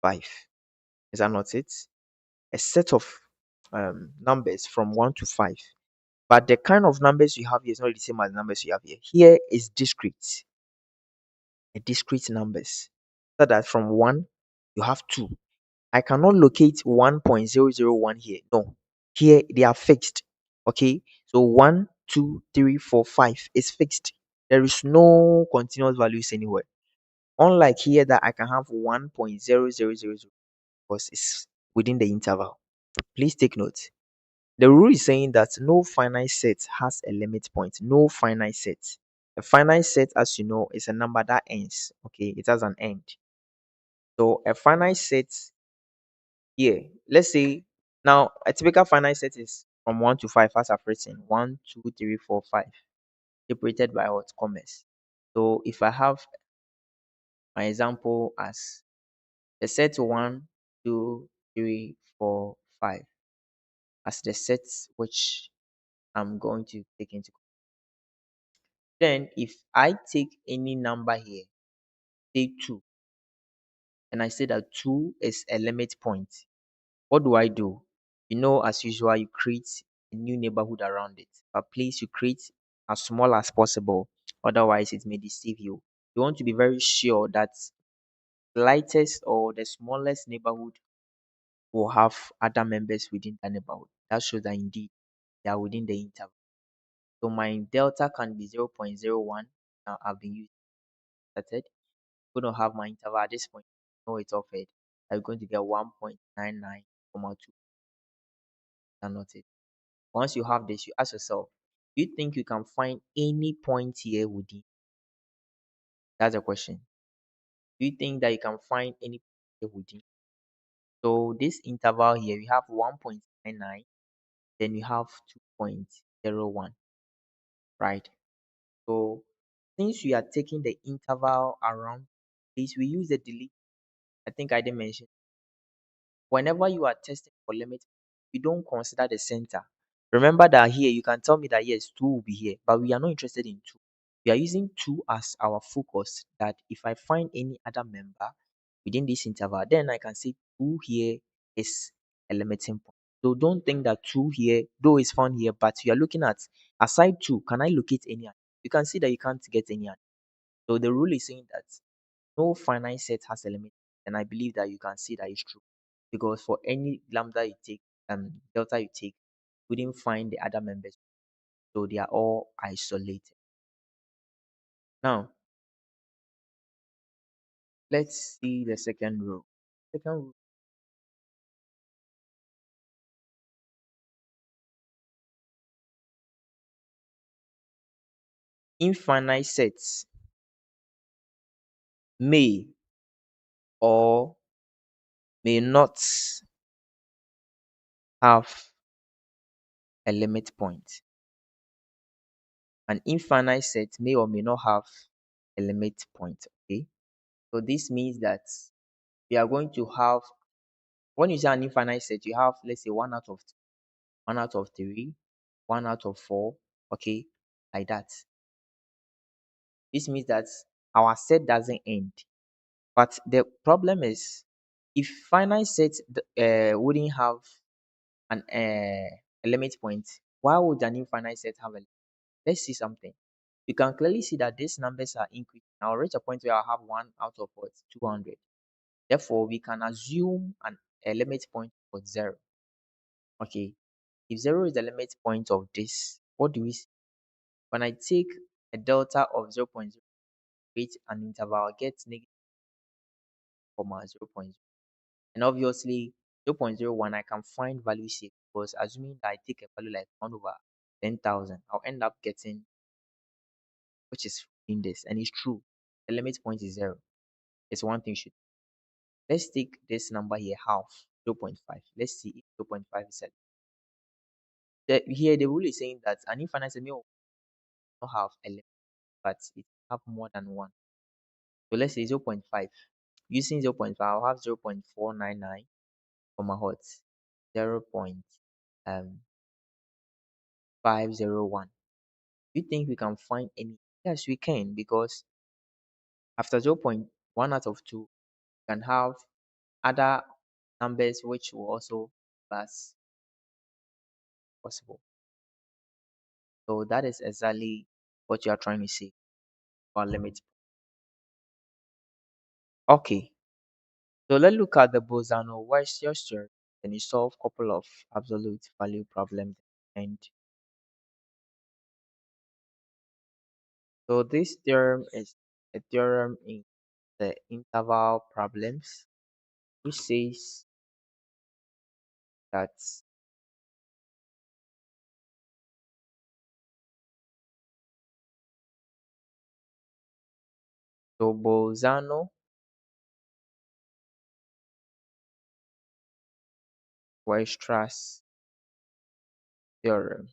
5. Is that not it? A set of numbers from 1 to 5. But the kind of numbers you have here is not the same as the numbers you have here. Here is discrete, a discrete numbers. So that from 1, you have 2. I cannot locate 1.001 here. No, here they are fixed. Okay, so 1, 2, 3, 4, 5 is fixed. There is no continuous values anywhere. Unlike here that I can have 1.0000 because it's within the interval. Please take note. The rule is saying that no finite set has a limit point. No finite set. A finite set, as you know, is a number that ends. Okay, it has an end. So a finite set here, let's say now a typical finite set is from 1 to 5 as I've written. 1, 2, 3, 4, 5. Separated by what? Commas. So if I have my example as the set 1, 2, 3, 4, 5 as the sets which I'm going to take into. Then if I take any number here, say 2, and I say that 2 is a limit point, what do I do? As usual, you create a new neighborhood around it. But please, you create as small as possible. Otherwise, it may deceive you. You want to be very sure that the lightest or the smallest neighborhood will have other members within that neighborhood. That shows that indeed they are within the interval. So my delta can be 0.01. Now I've been using started. I'm going to have my interval at this point. No, it's offered. I'm going to get 1.99, 2. And not it. Once you have this, you ask yourself, do you think you can find any point here within? That's a question. Do you think that you can find any point here within? So this interval here, we have 1.99, then you have 2.01, right? So since we are taking the interval around, please we use the delete. I think I didn't mention. Whenever you are testing for limit, you don't consider the center. Remember that here you can tell me that yes, 2 will be here, but we are not interested in 2. We are using 2 as our focus, that if I find any other member within this interval, then I can say 2 here is a limiting point. So don't think that 2 here, though is found here, but you are looking at aside 2, can I locate any other? You can see that you can't get any other. So the rule is saying that no finite set has a limit, and I believe that you can see that it's true because for any lambda you take, delta you take, we didn't find the other members, so they are all isolated. Now let's see the second rule. Second rule: infinite sets may or may not have a limit point. An infinite set may or may not have a limit point. Okay, so this means that we are going to have, when you say an infinite set, you have, let's say, 1 out of 3, 1 out of 4, okay, like that. This means that our set doesn't end. But the problem is, if finite set wouldn't have a limit point, why would an infinite set have a? Let's see something. You can clearly see that these numbers are increasing. I'll reach a point where I'll have 1 out of what? 200. Therefore, we can assume a limit point for 0. Okay, if 0 is the limit point of this, what do we see? When I take a delta of 0.0, create an interval, I get negative, comma 0.0. And obviously 0.01, I can find value safe because assuming that I take a value like 1 over 10,000, I'll end up getting, which is in this, and it's true. The limit point is 0. It's one thing you should. Let's take this number here, half, 0.5. Let's see if 0.5 is set. Here the rule is saying that an infinite may not have a limit, but it have more than one. So let's say 0.5. Using 0.5, I'll have 0.499, comma hot, 0.501. Do you think we can find any? Yes, we can, because after 0.1 out of 2, we can have other numbers which will also pass possible. So that is exactly what you are trying to say about limit. Okay, so let's look at the Bolzano-Weierstrass and you solve a couple of absolute value problems. And so this theorem is a theorem in the interval problems, which says that So Bolzano-Weierstrass theorem.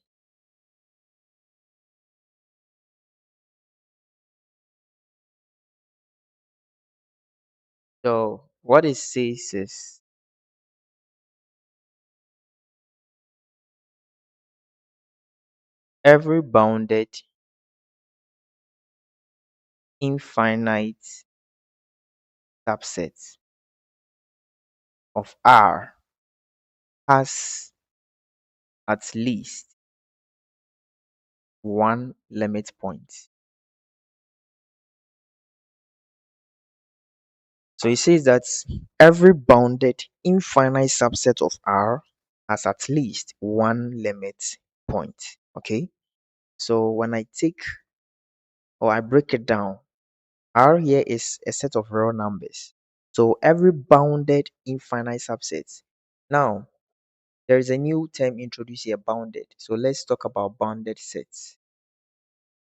So what it says is every bounded infinite subset of R has at least one limit point. So it says that every bounded infinite subset of R has at least one limit point. Okay. So when I take or I break it down, R here is a set of real numbers. So every bounded infinite subset. Now, there is a new term introduced here, bounded. So let's talk about bounded sets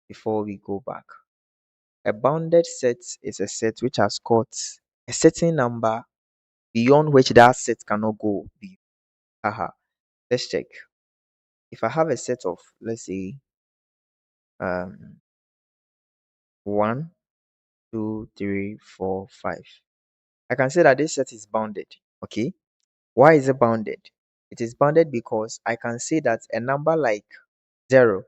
before we go back. A bounded set is a set which has got a certain number beyond which that set cannot go. Haha. Let's check. If I have a set of, let's say, um, 1, 2, 3, 4, 5, I can say that this set is bounded. Okay. Why is it bounded? It is bounded because I can say that a number like 0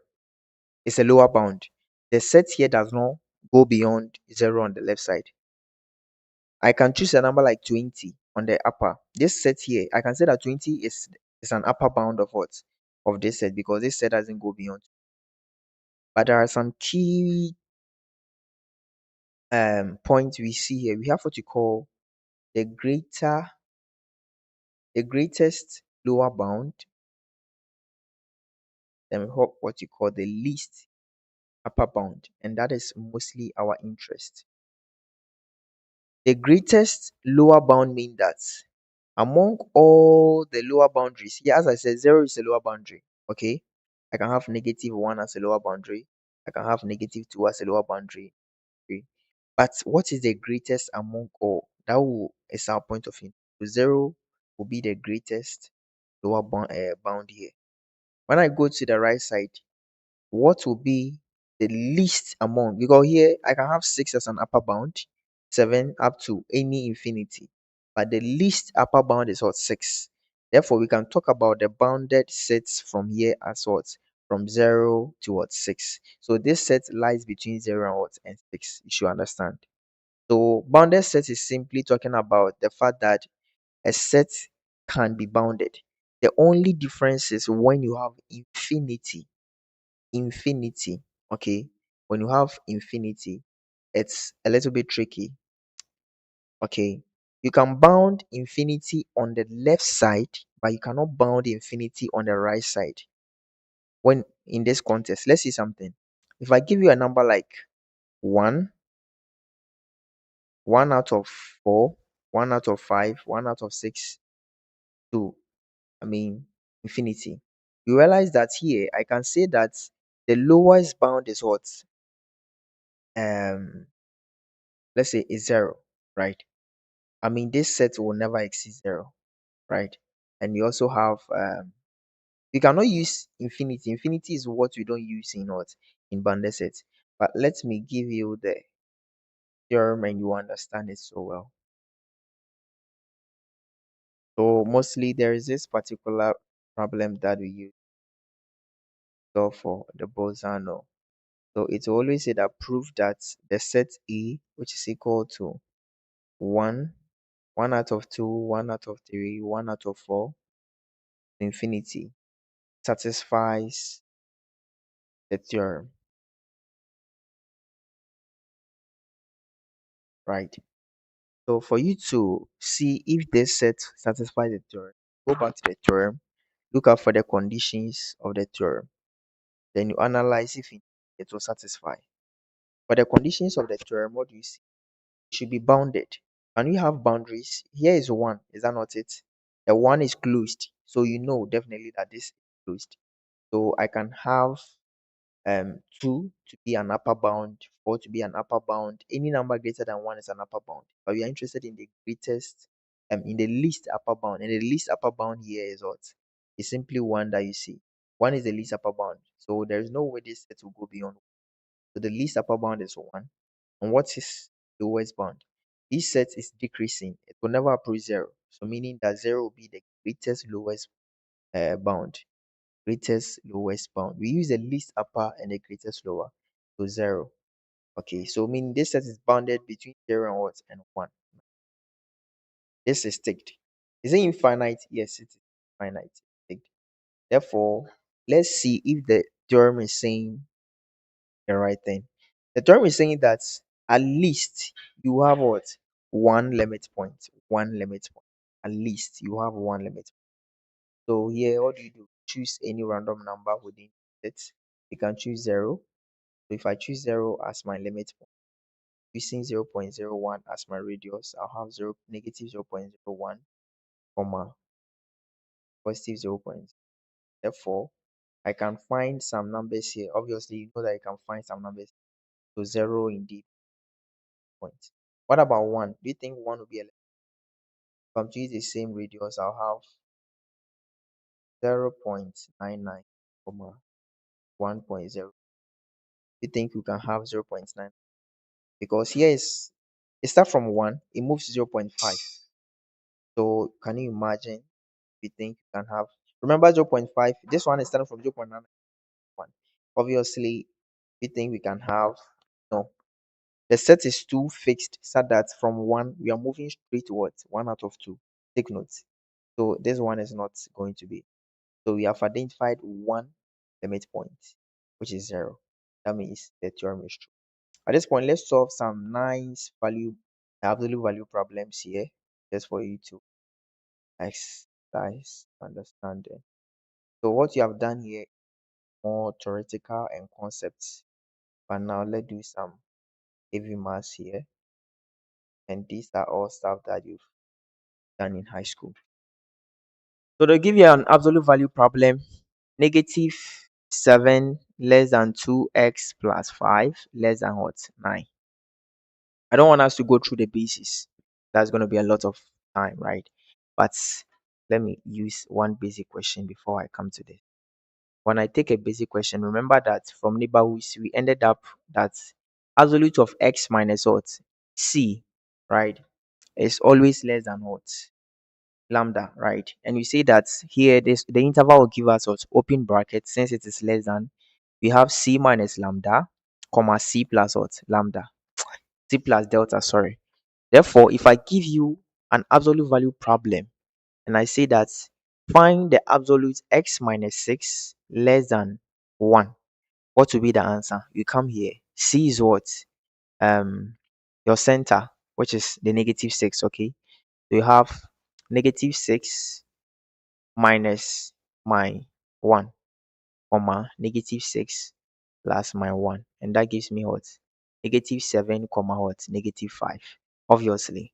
is a lower bound. The set here does not go beyond 0 on the left side. I can choose a number like 20 on the upper. This set here, I can say that 20 is an upper bound of what? Of this set, because this set doesn't go beyond. But there are some key points we see here. We have what you call the greatest lower bound, then we have what you call the least upper bound, and that is mostly our interest. The greatest lower bound means that among all the lower boundaries, here as I said, 0 is a lower boundary. Okay, I can have -1 as a lower boundary, I can have -2 as a lower boundary. Okay. But what is the greatest among all? That is our point of view. So 0 will be the greatest lower bound here. When I go to the right side, what will be the least amount? Because here I can have 6 as an upper bound, 7 up to any infinity, but the least upper bound is what? 6. Therefore we can talk about the bounded sets from here as what? From 0 to what? 6. So this set lies between 0 and what? And 6. You should understand. So bounded set is simply talking about the fact that a set can be bounded. The only difference is when you have infinity. Okay, when you have infinity, it's a little bit tricky. Okay, you can bound infinity on the left side, but you cannot bound infinity on the right side. When in this context, let's see something. If I give you a number like 1, 1 out of 4, 1 out of 5, 1 out of 6, to infinity, you realize that here I can say that the lowest bound is what? um let's say is 0, right? This set will never exceed 0, right? And we also have we cannot use infinity. Infinity is what we don't use in what? In bounded sets. But let me give you the theorem and you understand it so well. So mostly there is this particular problem that we use to solve for the Bolzano. So it will always say that prove that the set A, which is equal to 1, 1 out of 2, 1 out of 3, 1 out of 4, infinity, satisfies the theorem, right? So for you to see if this set satisfies the theorem, go back to the theorem, look out for the conditions of the theorem, then you analyze if it will satisfy. For the conditions of the theorem, what do you see? It should be bounded. And we have boundaries. Here is 1, is that not it? The 1 is closed, so you know definitely that this is closed. So I can have 2 to be an upper bound, 4 to be an upper bound. Any number greater than 1 is an upper bound. But we are interested in the greatest, in the least upper bound. And the least upper bound here is what? It's simply 1 that you see. 1 is the least upper bound. So there is no way this set will go beyond 1. So the least upper bound is 1. And what is the lowest bound? This set is decreasing. It will never approach 0. So meaning that 0 will be the greatest lowest bound. Greatest lowest bound. We use the least upper and the greatest lower. So 0. Okay, so meaning this set is bounded between 0 and what? And 1. This is ticked. Is it infinite? Yes, it is finite. Ticked. Therefore, let's see if the theorem is saying the right thing. The theorem is saying that at least you have what? One limit point. One limit point. At least you have one limit. So here, what do you do? Choose any random number within it. You can choose 0. So if I choose 0 as my limit point, using 0.01 as my radius, I'll have negative 0.01, comma, positive 0. Therefore, I can find some numbers here. Obviously, you know that you can find some numbers. So 0 indeed point. What about 1? Do you think 1 will be a limit? If I'm to use the same radius, I'll have 0.99, comma, 1.0. You think you can have 0.9? Because here is it starts from 1, it moves to 0.5. So can you imagine if you think you can have, remember 0.5, this one is starting from 0.9. Obviously, we think we can have, no, the set is too fixed so that from 1 we are moving straight towards 1 out of 2. Take notes. So this one is not going to be. So we have identified one limit point, which is 0. That means the theorem is true. At this point, let's solve some nice absolute value problems here, just for you to exercise understanding. So what you have done here is more theoretical and concepts. But now let's do some heavy maths here. And these are all stuff that you've done in high school. So they'll give you an absolute value problem. Negative 7 less than 2x plus 5 less than what? 9. I don't want us to go through the basis. That's going to be a lot of time, right? But let me use one basic question before I come to this. When I take a basic question, remember that from neighborhoods, we ended up that absolute of x minus what? C, right? Is always less than what? Lambda, right? And we say that here this the interval will give us what? Open bracket. Since it is less than, we have c minus lambda, comma c plus what? Lambda. C plus delta, sorry. Therefore, if I give you an absolute value problem and I say that find the absolute x minus 6 less than 1, what will be the answer? You come here. C is what? Your center, which is the negative 6, okay? So you have negative 6 minus my 1, comma, negative 6 plus my 1. And that gives me what? Negative 7, comma, what? Negative 5. Obviously,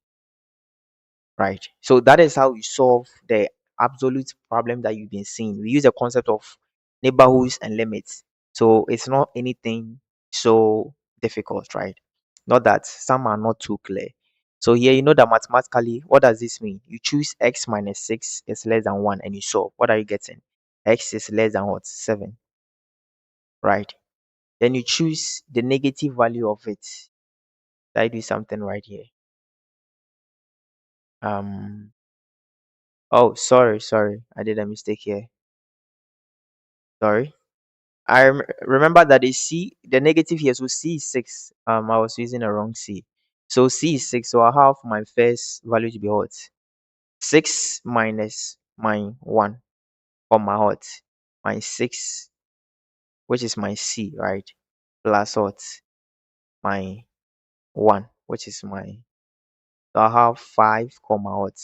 right? So that is how we solve the absolute problem that you've been seeing. We use the concept of neighborhoods and limits. So it's not anything so difficult, right? Not that some are not too clear. So here you know that mathematically, what does this mean? You choose x minus 6 is less than 1 and you solve. What are you getting? X is less than what? 7, right? Then you choose the negative value of it. Did I do something right here? Oh, sorry. I did a mistake here. Sorry. Remember that the negative here, so c is 6. I was using a wrong c. So c is 6, so I have my first value to be what? 6 minus my 1, comma what? My 6, which is my c, right? Plus what? My 1, which is my, so I have 5, comma what?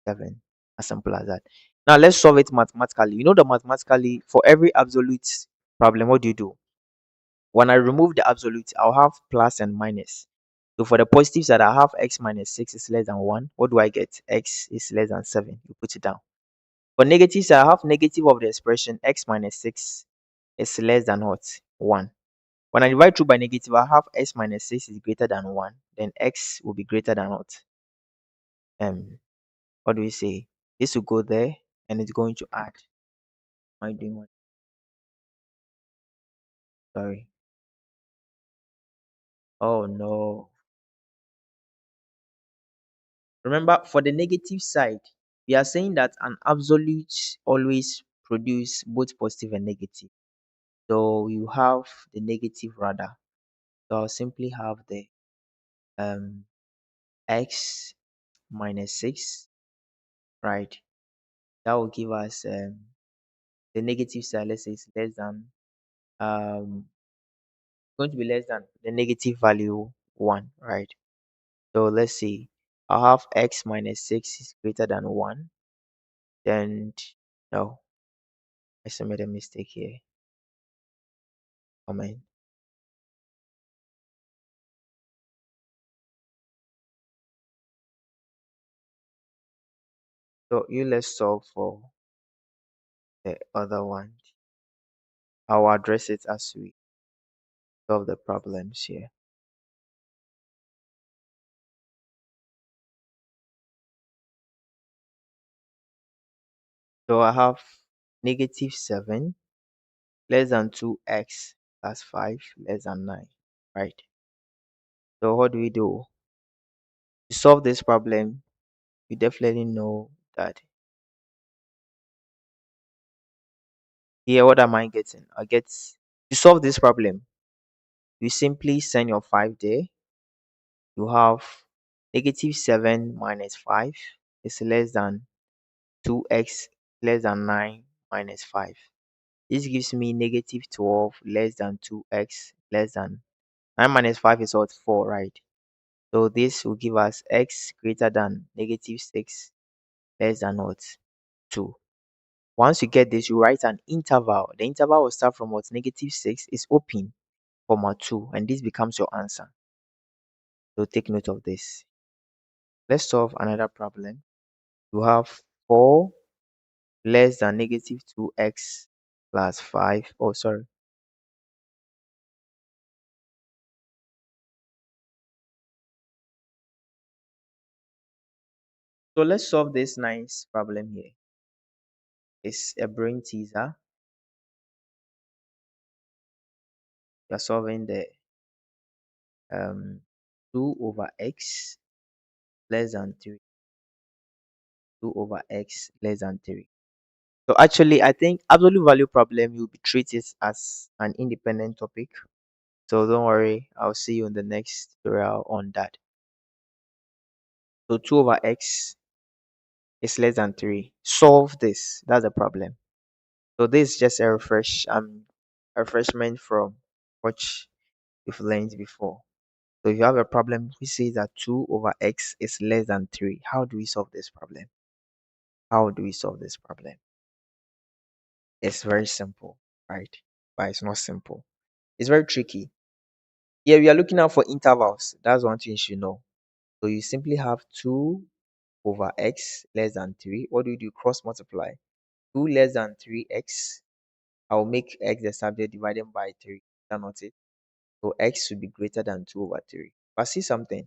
7. As simple as that. Now let's solve it mathematically. You know that mathematically, for every absolute problem, what do? When I remove the absolute, I'll have plus and minus. So for the positive side, I have x minus 6 is less than 1. What do I get? X is less than 7. You put it down. For negative side, I have negative of the expression x minus 6 is less than what? 1. When I divide through by negative, I have x minus 6 is greater than 1. Then x will be greater than what? What do we say? This will go there and it's going to add. Am I doing what? Sorry. Oh no. Remember, for the negative side, we are saying that an absolute always produce both positive and negative. So you have the negative rather. So I'll simply have the um x minus 6, right? That will give us the negative side, let's say it's less than going to be less than the negative value 1, right? So let's see. I'll have x minus 6 is greater than 1. Then, no, I still made a mistake here. Comment. So you let's solve for the other one. I'll address it as we solve the problems here. So I have negative 7 less than 2x plus 5 less than 9, right? So what do we do? To solve this problem, you definitely know that here, what am I getting? I get to solve this problem, you simply send your 5 there. You have negative 7 minus 5 is less than 2x less than 9 minus 5. This gives me negative 12 less than 2x less than 9 minus 5 is what? 4, right? So this will give us x greater than negative 6 less than what? 2. Once you get this, you write an interval. The interval will start from what? Negative 6 is open, comma 2, and this becomes your answer. So take note of this. Let's solve another problem. You have 4 less than negative 2x plus 5. Oh, sorry. So let's solve this nice problem here. It's a brain teaser. You're solving the 2 over x less than 3. 2 over x less than 3. So actually, I think absolute value problem will be treated as an independent topic. So don't worry, I'll see you in the next tutorial on that. So 2 over x is less than 3. Solve this. That's the problem. So this is just a refreshment from what you've learned before. So if you have a problem which says that 2 over x is less than 3, how do we solve this problem? How do we solve this problem? It's very simple, right? But it's not simple. It's very tricky. Yeah, we are looking out for intervals. That's one thing you should know. So you simply have 2 over x less than 3. What do you do? Cross multiply. 2 less than 3x. I'll make x the subject divided by 3. Is that not it? So x should be greater than 2 over 3. But see something.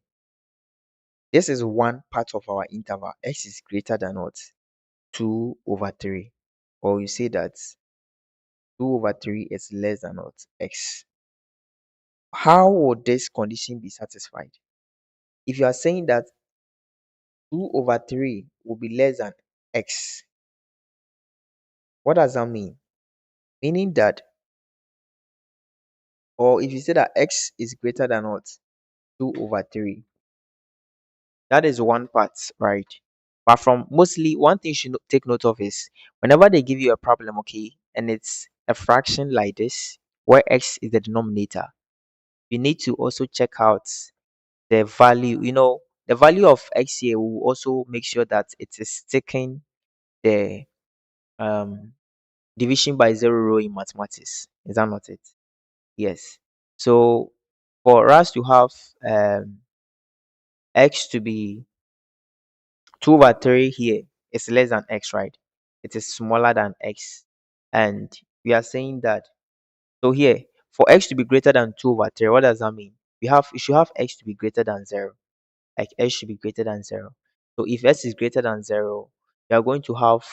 This is one part of our interval. X is greater than what? 2 over 3. Or you say that 2 over 3 is less than what? X. How would this condition be satisfied? If you are saying that 2 over 3 will be less than x, what does that mean? Meaning that, or if you say that x is greater than what? 2 over 3. That is one part, right? But from mostly, one thing you should take note of is whenever they give you a problem, okay, and it's a fraction like this, where x is the denominator, you need to also check out the value. The value of x here will also make sure that it is taking the um division by zero rule in mathematics. Is that not it? Yes. So for us to have x to be 2 over 3 here is less than x, right? It is smaller than x. And we are saying that, so here, for x to be greater than 2 over 3, what does that mean? We should have x to be greater than 0. Like x should be greater than 0. So if x is greater than 0, we are going to have,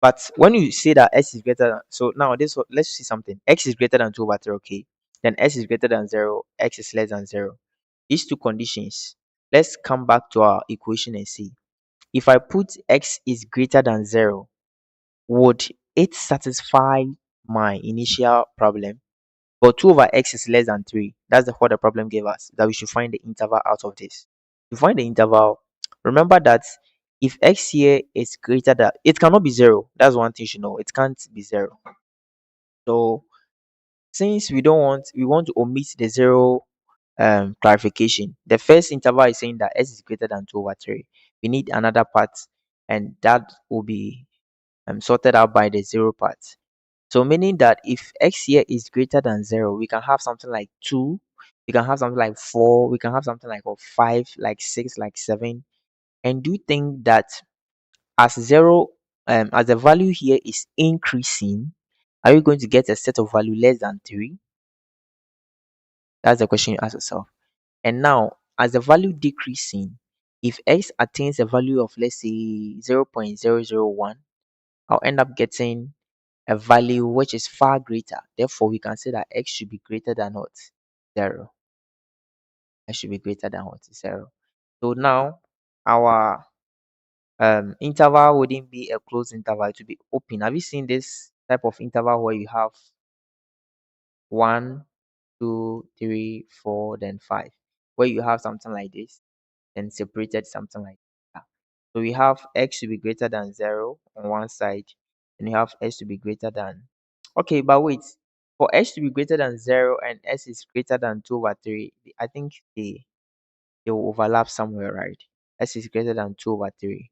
but when you say that x is greater than, so now let's see something. X is greater than 2 over 3, okay? Then x is greater than 0, x is less than 0. These two conditions, let's come back to our equation and see. If I put x is greater than 0, would it satisfy my initial problem? But 2 over x is less than 3. That's what the problem gave us, that we should find the interval out of this. To find the interval, remember that if x here is greater than, it cannot be 0. That's one thing you should know. It can't be 0. So since we want to omit the 0 clarification. The first interval is saying that x is greater than 2 over 3. We need another part, and that will be sorted out by the 0 part. So meaning that if x here is greater than 0, we can have something like 2, we can have something like 4, we can have something like 5, like 6, like 7. And do you think that as 0, as the value here is increasing, are you going to get a set of value less than 3? That's the question you ask yourself. And now, as the value decreasing, if x attains a value of, let's say, 0.001, I'll end up getting a value which is far greater. Therefore, we can say that x should be greater than what? 0. X should be greater than what? 0. So now, our interval wouldn't be a closed interval, it would be open. Have you seen this type of interval where you have 1, 2, 3, 4, then 5, where you have something like this, then separated something like that. So we have x to be greater than 0 on one side, and you have x to be greater than, okay, but wait, for x to be greater than 0 and s is greater than 2 over 3, I think they will overlap somewhere, right? S is greater than 2 over 3.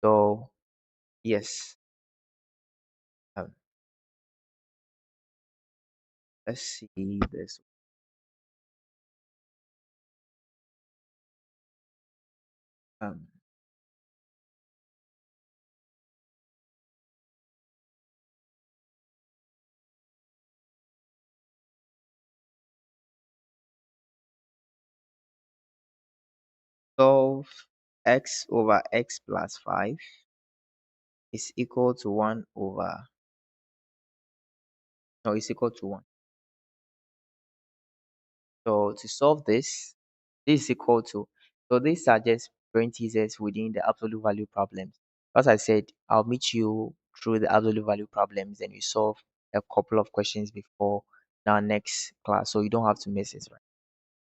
So yes, um, let's see this. Um, Solve x over x plus 5 is equal to 1 over, no, is equal to 1. So to solve this is equal to, so these are just parentheses within the absolute value problems. As I said, I'll meet you through the absolute value problems and we solve a couple of questions before our next class, so you don't have to miss it, right?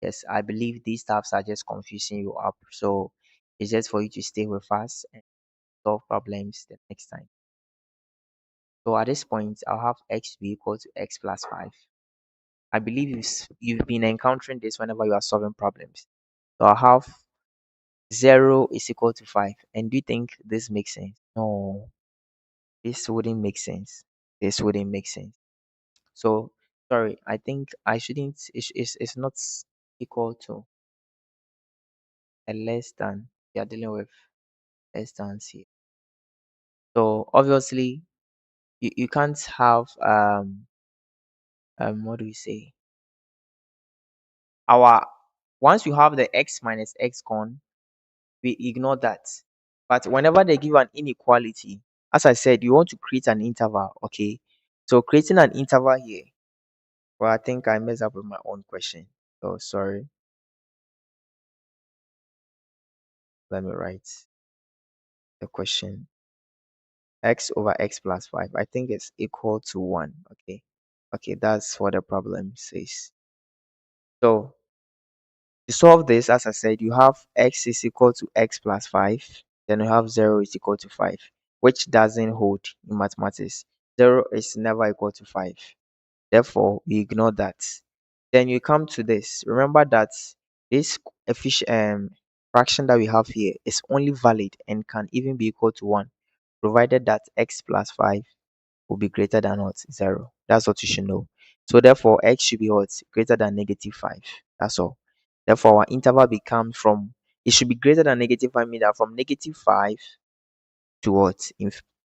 Yes, I believe these stuffs are just confusing you up. So it's just for you to stay with us and solve problems the next time. So at this point, I'll have x to be equal to x plus 5. I believe you've been encountering this whenever you are solving problems. So I'll have 0 is equal to 5. And do you think this makes sense? No, this wouldn't make sense. This wouldn't make sense. So, sorry, I think I shouldn't, it's not equal to a less than. We are dealing with less than here. So, obviously, you can't have, what do we say? Our, once you have the x minus x gone, we ignore that. But whenever they give an inequality, as I said, you want to create an interval, okay? So creating an interval here, well, I think I messed up with my own question. So sorry. Let me write the question. X over x plus 5. I think it's equal to 1. Okay. Okay, that's what the problem says. So to solve this, as I said, you have x is equal to x plus 5. Then you have 0 is equal to 5, which doesn't hold in mathematics. 0 is never equal to 5. Therefore, we ignore that. Then you come to this. Remember that this fraction that we have here is only valid and can even be equal to 1, provided that x plus 5 will be greater than what? 0. That's what you should know. So therefore, x should be what? Greater than negative 5. That's all. Therefore, our interval becomes from, it should be greater than negative 5, meaning that from negative 5 to what?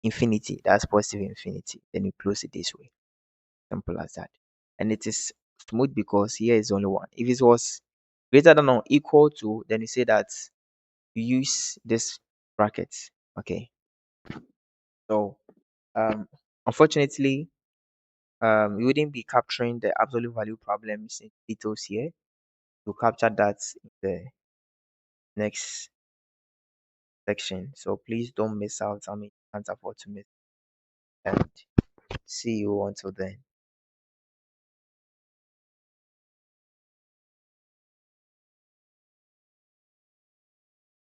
Infinity. That's positive infinity. Then you close it this way. Simple as that. and it is smooth because here is only one. If it was greater than or equal to, then you say that you use this bracket. Okay. So um unfortunately, we wouldn't be capturing the absolute value problems in details here. To capture that in the next section. So please don't miss out. I mean, can't afford to miss. And see you until then.